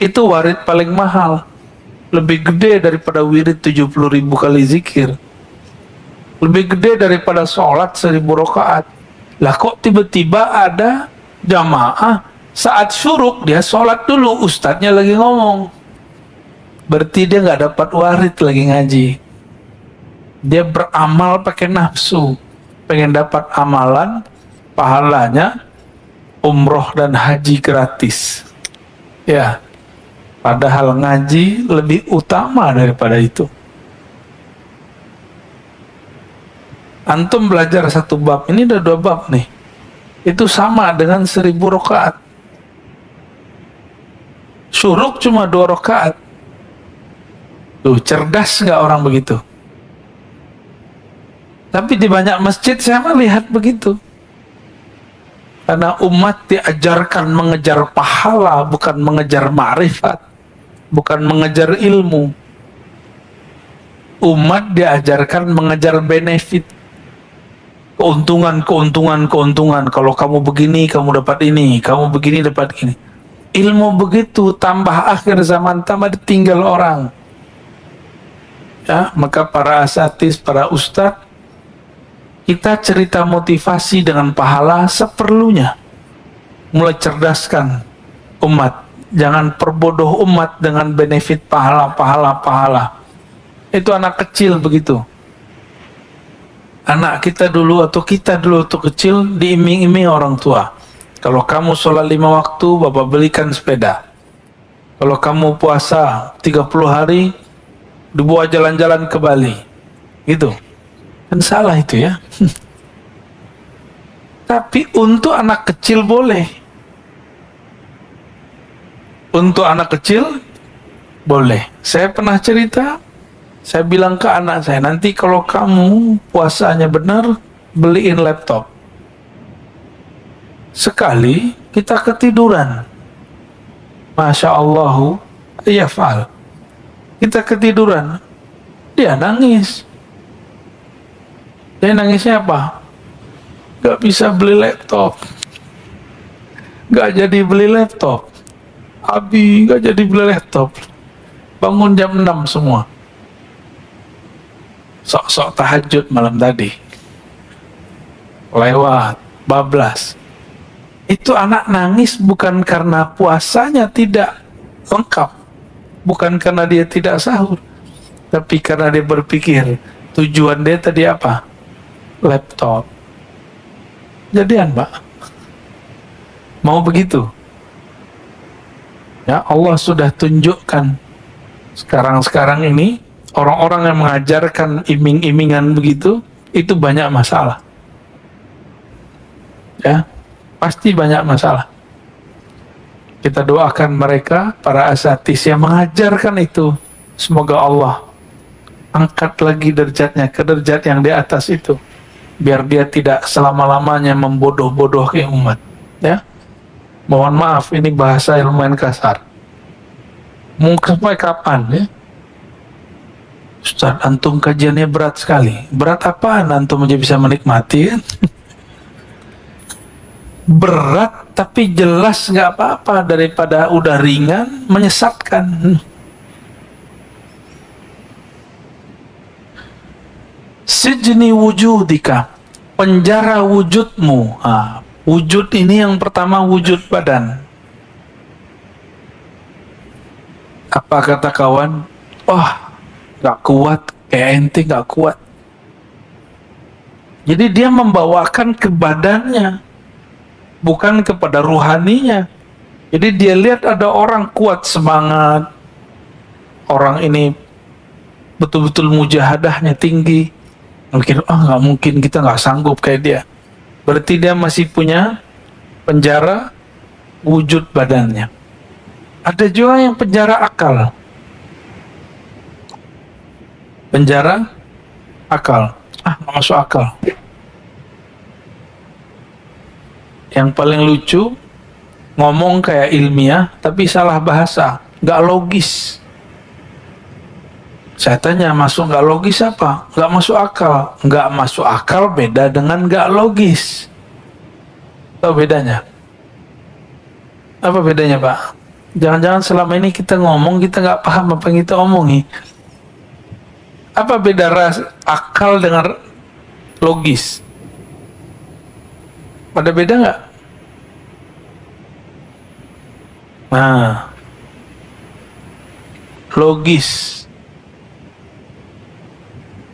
itu warid paling mahal. Lebih gede daripada wirid 70.000 kali zikir. Lebih gede daripada sholat 1000 rakaat. Lah kok tiba-tiba ada jamaah saat syuruk dia sholat dulu, ustadznya lagi ngomong. Berarti dia nggak dapat warid lagi ngaji. Dia beramal pakai nafsu, pengen dapat amalan, pahalanya umroh dan haji gratis. Ya, padahal ngaji lebih utama daripada itu. Antum belajar satu bab, ini ada 2 bab nih. Itu sama dengan 1000 rakaat. Syuruk cuma 2 rakaat. Tuh, cerdas nggak orang begitu? Tapi di banyak masjid saya melihat begitu. Karena umat diajarkan mengejar pahala, bukan mengejar ma'rifat, bukan mengejar ilmu. Umat diajarkan mengejar benefit. Keuntungan. Kalau kamu begini, kamu dapat ini. Kamu begini, dapat ini. Ilmu begitu, tambah akhir zaman, tambah ditinggal orang. Ya, maka para asatidz, para ustadz, kita cerita motivasi dengan pahala seperlunya. mulai cerdaskan umat. Jangan perbodoh umat dengan benefit pahala. Itu anak kecil begitu. Anak kita dulu atau kita dulu waktu kecil diiming-iming orang tua. Kalau kamu sholat 5 waktu, bapak belikan sepeda. Kalau kamu puasa 30 hari, dibawa jalan-jalan ke Bali. Gitu. Kan salah itu ya. Tapi untuk anak kecil boleh. Untuk anak kecil boleh. Saya pernah cerita, saya bilang ke anak saya, nanti kalau kamu puasanya benar, beliin laptop. Sekali kita ketiduran. Masya Allah, ya fal. Kita ketiduran. Dia nangis. Dia nangisnya apa? Gak bisa beli laptop. Gak jadi beli laptop. Abi gak jadi beli laptop. Bangun jam 6 semua. Sok-sok tahajud malam tadi. Lewat, bablas. Itu anak nangis bukan karena puasanya tidak lengkap. Bukan karena dia tidak sahur. Tapi karena dia berpikir, tujuan dia tadi apa? Laptop. Jadian, Pak. Mau begitu? Ya, Allah sudah tunjukkan sekarang ini orang-orang yang mengajarkan iming-imingan begitu, itu banyak masalah. Ya, pasti banyak masalah. Kita doakan mereka, para asatis yang mengajarkan itu, semoga Allah angkat lagi derajatnya ke derajat yang di atas itu, biar dia tidak selama-lamanya membodoh-bodohi umat. Ya, mohon maaf ini bahasa yang lumayan kasar. Mungkin sampai kapan ya? Ustaz, antum kajiannya berat sekali. Berat apaan antum aja bisa menikmati kan? Berat tapi jelas nggak apa-apa daripada udah ringan menyesatkan. Sijni wujudika, penjara wujudmu. Wujud ini yang pertama wujud badan. Apa kata kawan? Gak kuat, kayak ente gak kuat. Jadi dia membawakan ke badannya, bukan kepada ruhaninya. Jadi dia lihat ada orang kuat semangat, orang ini betul-betul mujahadahnya tinggi, mungkin nggak mungkin kita nggak sanggup kayak dia. Berarti dia masih punya penjara wujud badannya. Ada juga yang penjara akal. Penjara akal. Nggak masuk akal. Yang paling lucu, ngomong kayak ilmiah tapi salah bahasa, nggak logis. Saya tanya, masuk nggak logis apa? Nggak masuk akal. Nggak masuk akal beda dengan nggak logis. Tahu bedanya? Apa bedanya, Pak? Jangan-jangan selama ini kita ngomong, kita nggak paham apa yang kita omongi. Apa beda akal dengan logis? Ada beda nggak? Nah, logis.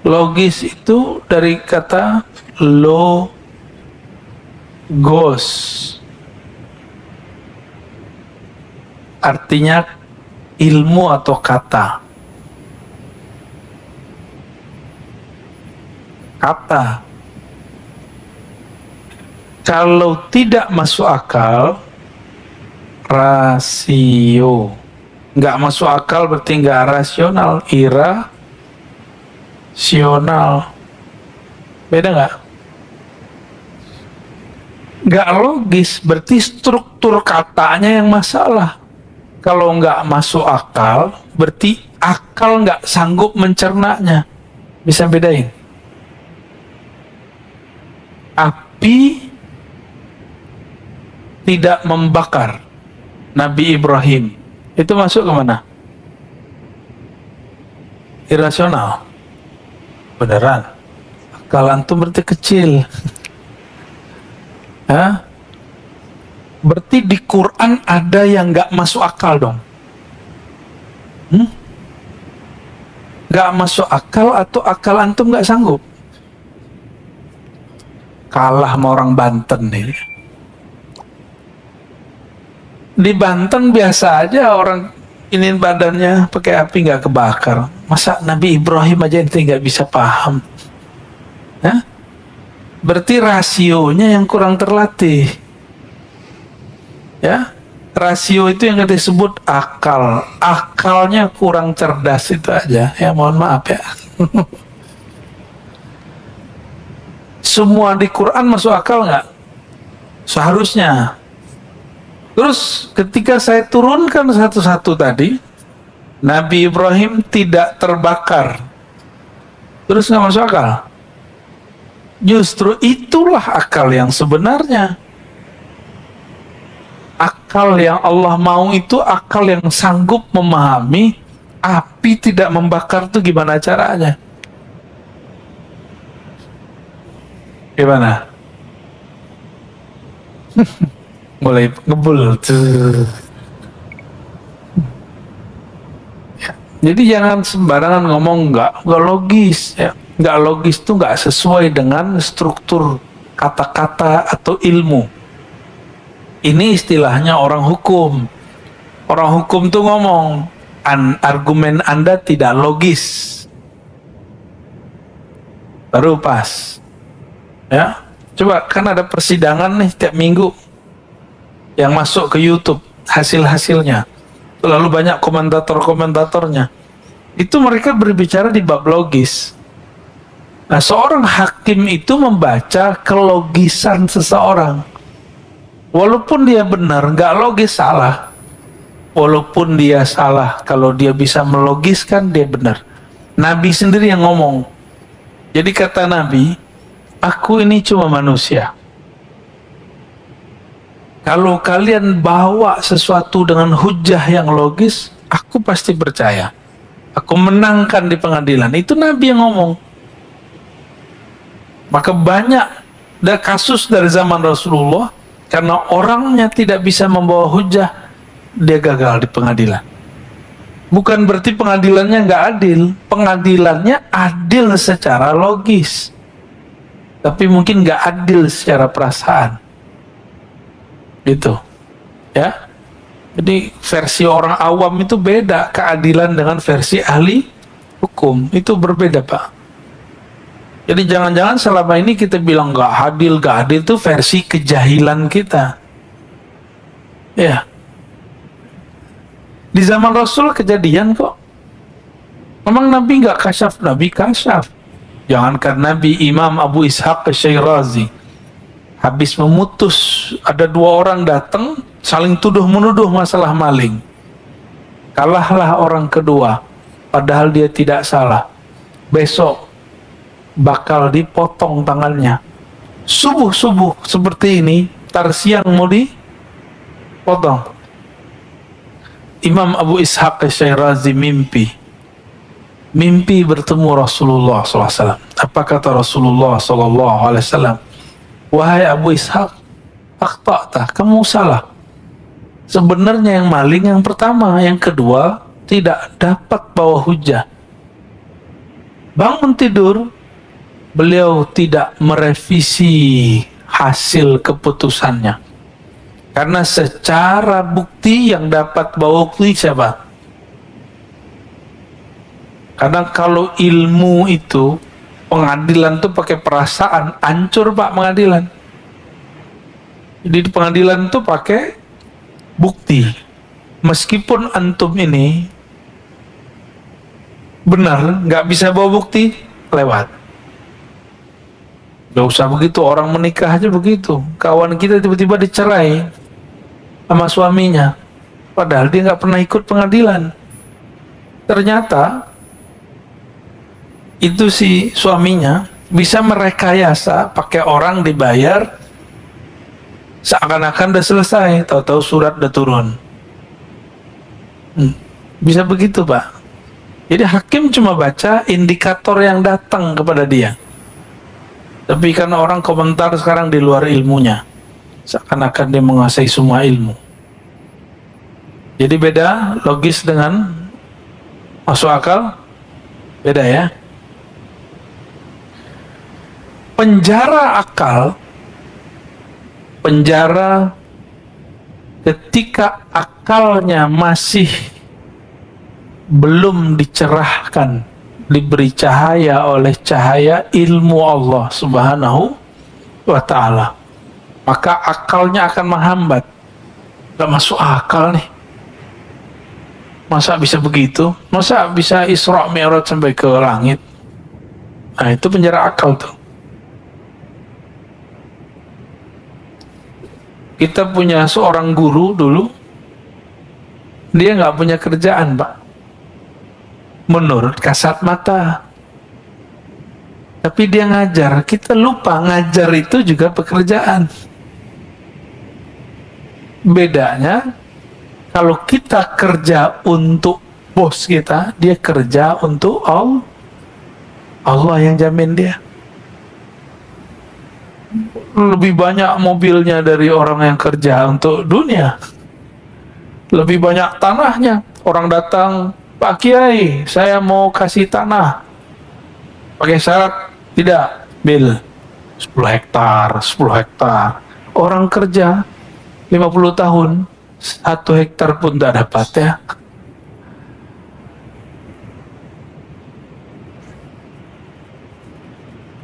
Logis itu dari kata logos. Artinya ilmu atau kata. Kata. Kalau tidak masuk akal, rasio. Nggak masuk akal berarti nggak rasional, irasional. Beda nggak? Nggak logis, berarti struktur katanya yang masalah. Kalau nggak masuk akal, berarti akal nggak sanggup mencernanya. Bisa bedain? Api tidak membakar Nabi Ibrahim. Itu masuk ke mana? Irasional. Beneran. Akal antum berarti kecil. Berarti di Quran ada yang nggak masuk akal dong. Nggak masuk akal atau akal antum nggak sanggup? Kalah sama orang Banten nih. Di Banten biasa aja orang ini badannya pakai api nggak kebakar. Masa Nabi Ibrahim aja ente nggak bisa paham? Hah? Berarti rasionya yang kurang terlatih. Ya, rasio itu yang disebut akal. Akalnya kurang cerdas itu aja. Ya mohon maaf ya. Semua di Quran masuk akal nggak? Seharusnya. Terus ketika saya turunkan satu-satu tadi, Nabi Ibrahim tidak terbakar. Terus nggak masuk akal? Justru itulah akal yang sebenarnya. Akal yang Allah mau itu akal yang sanggup memahami api tidak membakar itu gimana caranya. Gimana? Mulai ngebul tuh. Ya. Jadi jangan sembarangan ngomong nggak logis ya. Nggak logis tuh nggak sesuai dengan struktur kata-kata atau ilmu. Ini istilahnya orang hukum. Orang hukum tuh ngomong, argumen Anda tidak logis. Baru pas. Ya, coba kan ada persidangan nih tiap minggu yang masuk ke YouTube hasil-hasilnya. Lalu banyak komentator-komentatornya. Itu mereka berbicara di bab logis. Nah, seorang hakim itu membaca kelogisan seseorang. Walaupun dia benar, nggak logis salah. Walaupun dia salah, kalau dia bisa melogiskan, dia benar. Nabi sendiri yang ngomong. Jadi kata Nabi, aku ini cuma manusia. Kalau kalian bawa sesuatu dengan hujah yang logis, aku pasti percaya. Aku menangkan di pengadilan. Itu Nabi yang ngomong. Maka banyak ada kasus dari zaman Rasulullah, karena orangnya tidak bisa membawa hujah, dia gagal di pengadilan. Bukan berarti pengadilannya nggak adil. Pengadilannya adil secara logis. Tapi mungkin nggak adil secara perasaan. Gitu. Ya. Jadi versi orang awam itu beda. Keadilan dengan versi ahli hukum. Itu berbeda, Pak. Jadi jangan-jangan selama ini kita bilang nggak adil itu versi kejahilan kita. Ya. Di zaman Rasul kejadian kok. Memang Nabi nggak kasyaf, Nabi kasyaf. Jangankan Nabi, Imam Abu Ishaq Asy-Syirazi habis memutus, ada dua orang datang saling tuduh-menuduh masalah maling. Kalahlah orang kedua, padahal dia tidak salah. Besok bakal dipotong tangannya. Subuh-subuh seperti ini, tar siang mau dipotong. Imam Abu Ishaq Asy-Syirazi mimpi bertemu Rasulullah SAW. Apa kata Rasulullah SAW? Wahai Abu Ishaq, akhta'ta, kamu salah. Sebenarnya yang maling yang pertama, yang kedua tidak dapat bawa hujah. Bangun tidur, beliau tidak merevisi hasil keputusannya. Karena secara bukti yang dapat bawa bukti siapa? Karena kalau ilmu itu, pengadilan itu pakai perasaan, hancur Pak pengadilan. Jadi di pengadilan itu pakai bukti. Meskipun antum ini benar, nggak bisa bawa bukti, lewat. Gak usah begitu, orang menikah aja begitu. Kawan kita tiba-tiba dicerai sama suaminya, padahal dia nggak pernah ikut pengadilan. Ternyata itu si suaminya bisa merekayasa pakai orang dibayar seakan-akan udah selesai, tahu-tahu surat udah turun. Bisa begitu Pak. Jadi hakim cuma baca indikator yang datang kepada dia. Tapi karena orang komentar sekarang di luar ilmunya, seakan-akan dia menguasai semua ilmu. Jadi beda logis dengan masuk akal, beda ya. Penjara akal, penjara ketika akalnya masih belum dicerahkan, diberi cahaya oleh cahaya ilmu Allah Subhanahu wa ta'ala, maka akalnya akan menghambat. Gak masuk akal nih, masa bisa begitu, masa bisa Isra Mi'raj sampai ke langit. Nah, itu penjara akal tuh. Kita punya seorang guru dulu, dia nggak punya kerjaan, Pak, menurut kasat mata, tapi dia ngajar. Kita lupa ngajar itu juga pekerjaan. Bedanya kalau kita kerja untuk bos kita, dia kerja untuk Allah. Allah yang jamin dia. Lebih banyak mobilnya dari orang yang kerja untuk dunia. Lebih banyak tanahnya. Orang datang, Pak Kiai, saya mau kasih tanah. Pakai syarat, tidak, bil 10 hektar, 10 hektar. Orang kerja 50 tahun, 1 hektar pun tidak dapat ya.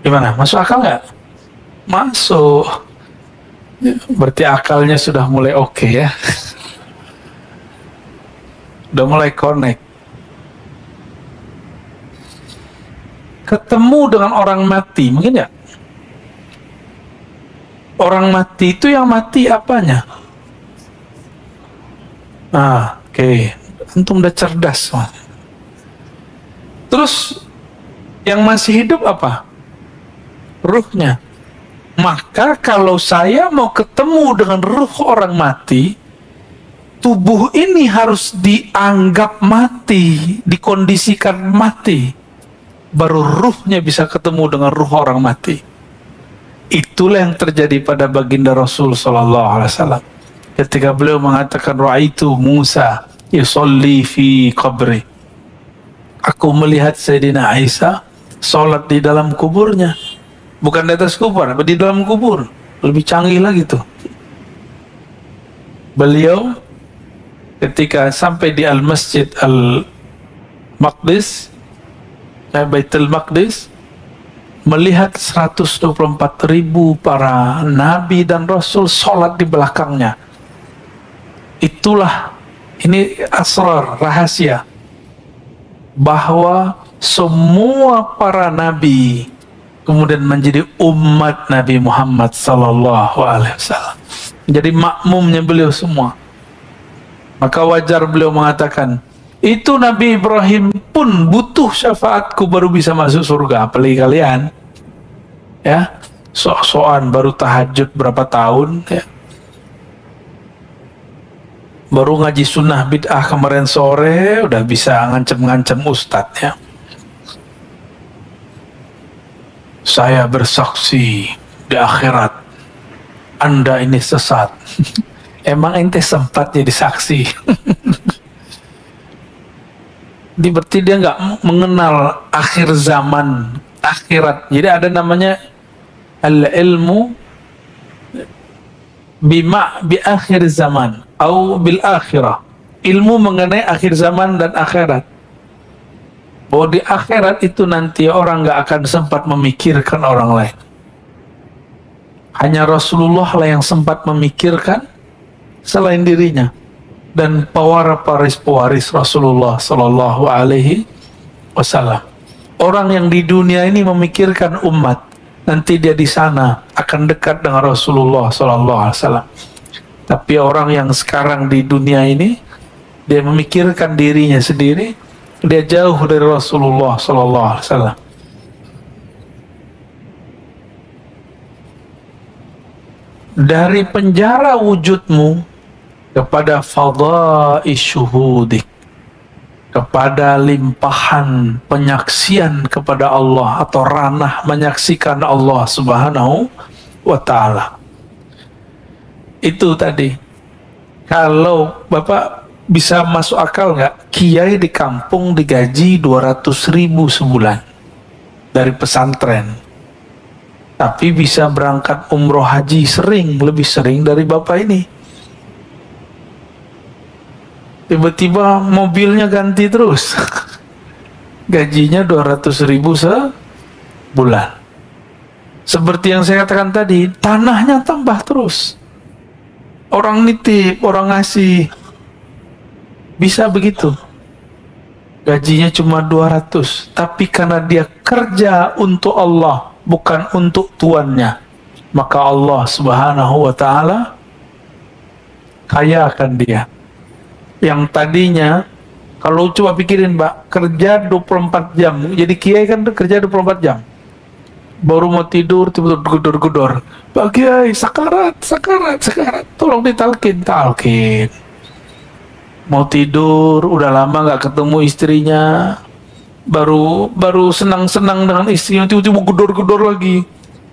Gimana? Masuk akal nggak? Masuk. Berarti akalnya sudah mulai oke ya. Udah mulai connect. Ketemu dengan orang mati, mungkin ya? Orang mati itu yang mati apanya? Oke. Antum udah cerdas. Terus yang masih hidup apa? Ruhnya. Maka kalau saya mau ketemu dengan ruh orang mati, tubuh ini harus dianggap mati, dikondisikan mati, baru ruhnya bisa ketemu dengan ruh orang mati. Itulah yang terjadi pada baginda Rasul sallallahu alaihi wasallam ketika beliau mengatakan, ra'aitu Musa yusolli fi qabri. Aku melihat Sayyidina Isa sholat di dalam kuburnya. Bukan di atas kubur, tapi di dalam kubur. Lebih canggih lagi tuh. Beliau ketika sampai di Al-Masjid Al-Maqdis, Baitul Maqdis, melihat 124.000 para nabi dan rasul sholat di belakangnya. Itulah, ini asrar, rahasia, bahwa semua para nabi kemudian menjadi umat Nabi Muhammad sallallahu alaihi wasallam, menjadi makmumnya beliau semua. Maka wajar beliau mengatakan, itu Nabi Ibrahim pun butuh syafaatku baru bisa masuk surga, apalagi kalian ya, sok-sokan baru tahajud berapa tahun ya, baru ngaji sunnah bid'ah kemarin sore udah bisa ngancem-ngancem ustadz ya. Saya bersaksi di akhirat Anda ini sesat. Emang ente sempat jadi saksi? Berarti dia nggak mengenal akhir zaman, akhirat. Jadi ada namanya al-ilmu bi akhir zaman atau bil akhirah. Ilmu mengenai akhir zaman dan akhirat. Bahwa di akhirat itu nanti orang nggak akan sempat memikirkan orang lain. Hanya Rasulullah lah yang sempat memikirkan selain dirinya. Dan pewaris Rasulullah Sallallahu Alaihi Wasallam. Orang yang di dunia ini memikirkan umat, nanti dia di sana akan dekat dengan Rasulullah Sallallahu Alaihi Wasallam. Tapi orang yang sekarang di dunia ini, dia memikirkan dirinya sendiri, dia jauh dari Rasulullah Sallallahu Alaihi Wasallam. Dari penjara wujudmu kepada fadha'i syuhudik, kepada limpahan penyaksian kepada Allah atau ranah menyaksikan Allah Subhanahu wa ta'ala. Itu tadi. Kalau Bapak bisa masuk akal nggak? Kiai di kampung digaji 200.000 sebulan dari pesantren. Tapi bisa berangkat umroh haji lebih sering dari Bapak ini. Tiba-tiba mobilnya ganti terus. Gajinya 200.000 sebulan. Seperti yang saya katakan tadi, tanahnya tambah terus. Orang nitip, orang ngasih. Bisa begitu. Gajinya cuma 200, tapi karena dia kerja untuk Allah, bukan untuk tuannya, maka Allah Subhanahu wa ta'ala kayakan dia. Yang tadinya, kalau coba pikirin Mbak, kerja 24 jam, jadi kiai kan kerja 24 jam. Baru mau tidur, tiba-tiba gedor-gedor. Pak Kiai, sakarat, tolong talkin. Mau tidur, udah lama nggak ketemu istrinya, baru senang-senang dengan istrinya, tiba-tiba gedor-gedor lagi.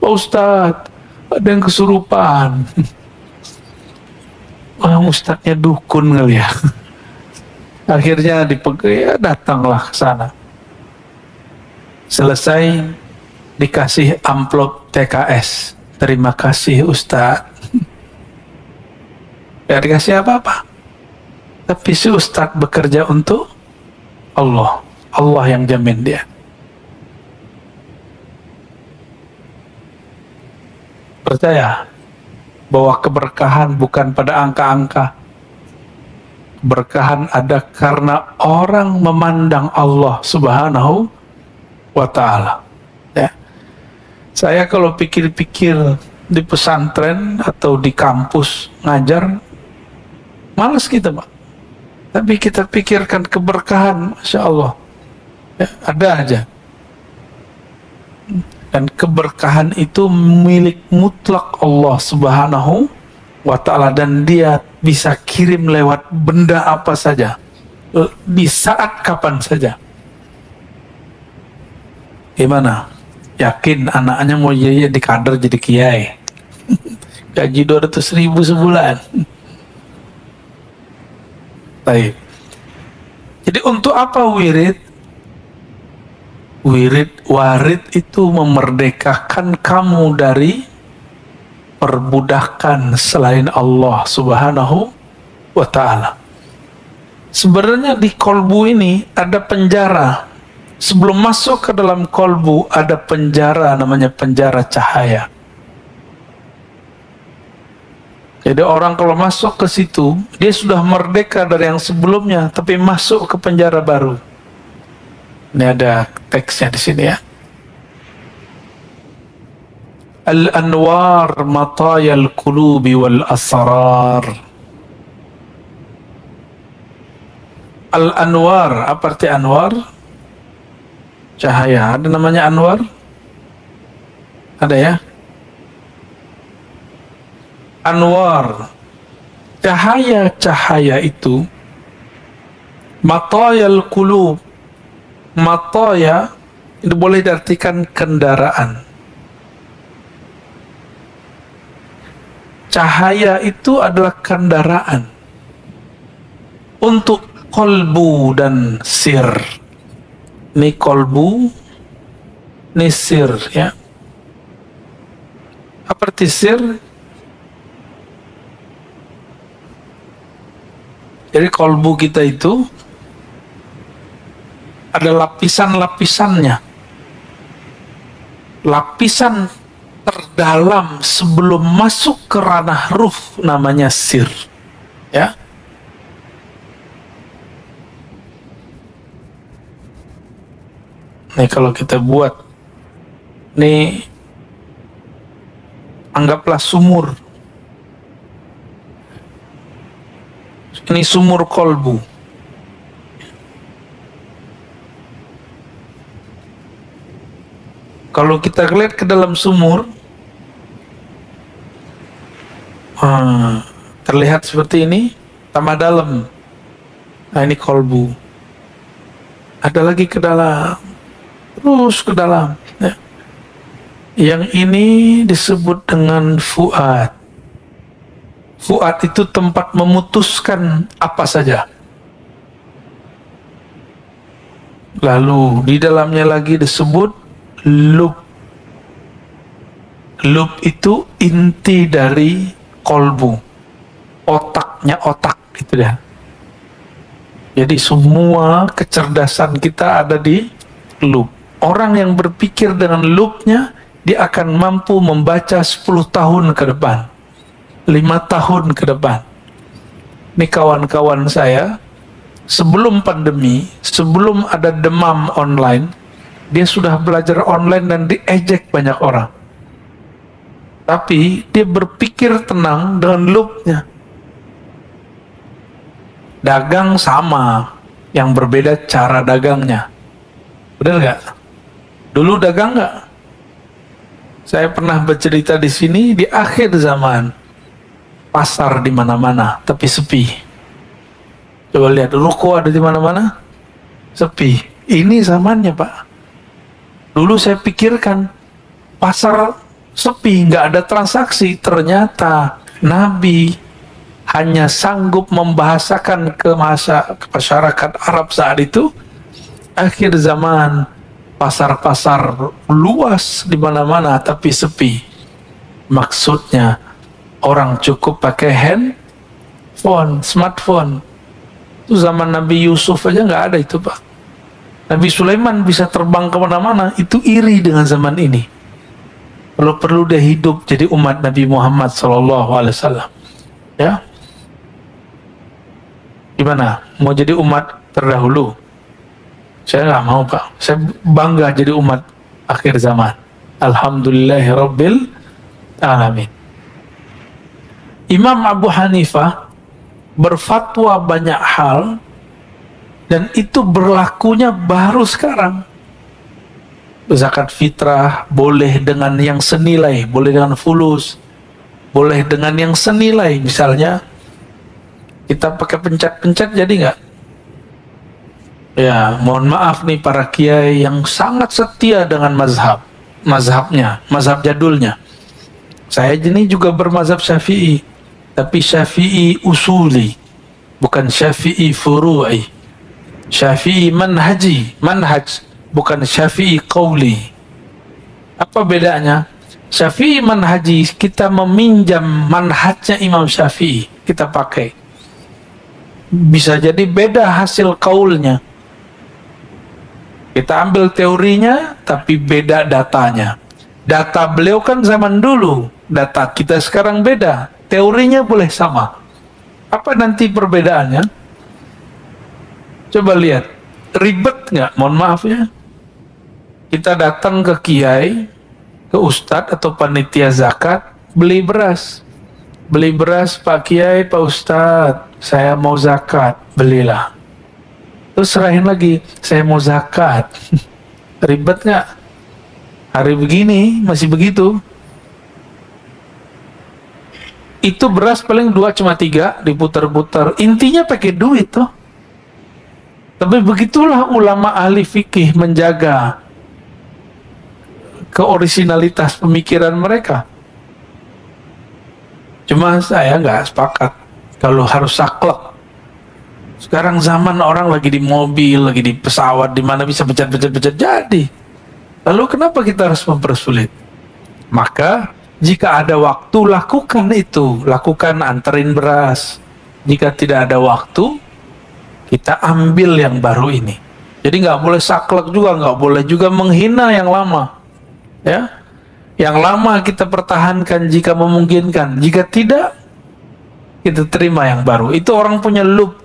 Pak Ustadz, ada yang kesurupan. Ustadznya dukun kali ya. Akhirnya ya datanglah ke sana. Selesai, dikasih amplop TKS. Terima kasih Ustadz. Gak dikasih apa-apa. Tapi si Ustadz bekerja untuk Allah. Allah yang jamin dia. Percaya bahwa keberkahan bukan pada angka-angka. Keberkahan ada karena orang memandang Allah Subhanahu wa ta'ala. Ya. Saya kalau pikir-pikir di pesantren atau di kampus ngajar, malas kita, Pak. Tapi kita pikirkan keberkahan, Masya Allah, ya, ada aja. Dan keberkahan itu milik mutlak Allah Subhanahu wa ta'ala, dan dia bisa kirim lewat benda apa saja, di saat kapan saja. Gimana? Yakin anaknya mau jadi kader, jadi kiai? Gaji 200.000 sebulan. Baik. Jadi untuk apa wirid? Warid itu memerdekakan kamu dari perbudakan selain Allah Subhanahu wa ta'ala. Sebenarnya di kolbu ini ada penjara. Sebelum masuk ke dalam kolbu ada penjara, namanya penjara cahaya. Jadi orang kalau masuk ke situ, dia sudah merdeka dari yang sebelumnya, tapi masuk ke penjara baru. Ini ada teksnya di sini ya. Al-anwar matayal qulubi wal asrar. Al-anwar, apa arti anwar? Cahaya. Ada namanya anwar? Ada ya? Anwar, cahaya-cahaya itu, matayal qulub. Mataya itu boleh diartikan kendaraan. Cahaya itu adalah kendaraan untuk kolbu dan sir. Ini kolbu, ini sir ya. Apa arti sir? Jadi kolbu kita itu ada lapisan-lapisannya. Lapisan terdalam sebelum masuk ke ranah ruh namanya sir. Ya. Nih kalau kita buat, nih anggaplah sumur. Ini sumur kolbu. Kalau kita lihat ke dalam sumur, terlihat seperti ini, tambah dalam. Nah ini kolbu. Ada lagi ke dalam, terus ke dalam. Ya. Yang ini disebut dengan fuad. Fuad itu tempat memutuskan apa saja. Lalu di dalamnya lagi disebut lub. Lub itu inti dari kolbu, otaknya otak gitu dah. Jadi semua kecerdasan kita ada di lub. Orang yang berpikir dengan lubnya, dia akan mampu membaca 10 tahun ke depan, 5 tahun ke depan. Ini kawan-kawan saya, sebelum pandemi, sebelum ada demam online, dia sudah belajar online dan diejek banyak orang. Tapi dia berpikir tenang dengan lubnya. Dagang sama, yang berbeda cara dagangnya. Benar nggak? Dulu dagang nggak? Saya pernah bercerita di sini, di akhir zaman pasar di mana-mana, tapi sepi. Coba lihat, ruko ada di mana-mana, sepi. Ini zamannya, Pak. Dulu saya pikirkan pasar sepi, nggak ada transaksi. Ternyata Nabi hanya sanggup membahasakan ke masyarakat Arab saat itu. Akhir zaman, pasar-pasar luas di mana-mana tapi sepi. Maksudnya orang cukup pakai handphone, smartphone. Itu zaman Nabi Yusuf aja nggak ada itu, Pak. Nabi Sulaiman bisa terbang kemana-mana. Itu iri dengan zaman ini. Kalau perlu dia hidup jadi umat Nabi Muhammad SAW. Ya, gimana? Mau jadi umat terdahulu? Saya nggak mau, Pak. Saya bangga jadi umat akhir zaman. Alhamdulillahirabbil alamin. Imam Abu Hanifah berfatwa banyak hal, dan itu berlakunya baru sekarang. Zakat fitrah boleh dengan yang senilai, boleh dengan fulus, boleh dengan yang senilai. Misalnya kita pakai pencet-pencet, jadi nggak? Ya, mohon maaf nih para kiai yang sangat setia dengan mazhabnya, mazhab jadulnya. Saya ini juga bermazhab Syafi'i, tapi Syafi'i usuli, bukan Syafi'i furu'i. Syafi'i manhaj, bukan Syafi'i qauli. Apa bedanya? Syafi'i manhaji, kita meminjam manhajnya Imam Syafi'i, kita pakai. Bisa jadi beda hasil qaulnya. Kita ambil teorinya, tapi beda datanya. Data beliau kan zaman dulu, data kita sekarang beda. Teorinya boleh sama. Apa nanti perbedaannya? Coba lihat, ribet nggak? Mohon maaf ya. Kita datang ke kiai, ke ustadz atau panitia zakat, beli beras. Beli beras, Pak Kiai, Pak Ustadz, saya mau zakat, belilah. Terus serahin lagi, saya mau zakat. Ribet nggak? Hari begini masih begitu. Itu beras paling 2 cuma 3 diputar-putar. Intinya pakai duit tuh. Tapi begitulah ulama ahli fikih menjaga keorisinalitas pemikiran mereka. Cuma saya nggak sepakat kalau harus saklek. Sekarang zaman orang lagi di mobil, lagi di pesawat, di mana bisa pencet-pencet jadi. Lalu kenapa kita harus mempersulit? Maka jika ada waktu, lakukan itu. Lakukan, anterin beras. Jika tidak ada waktu, kita ambil yang baru ini. Jadi nggak boleh saklek juga, nggak boleh juga menghina yang lama. Ya, yang lama kita pertahankan jika memungkinkan. Jika tidak, kita terima yang baru. Itu orang punya loop.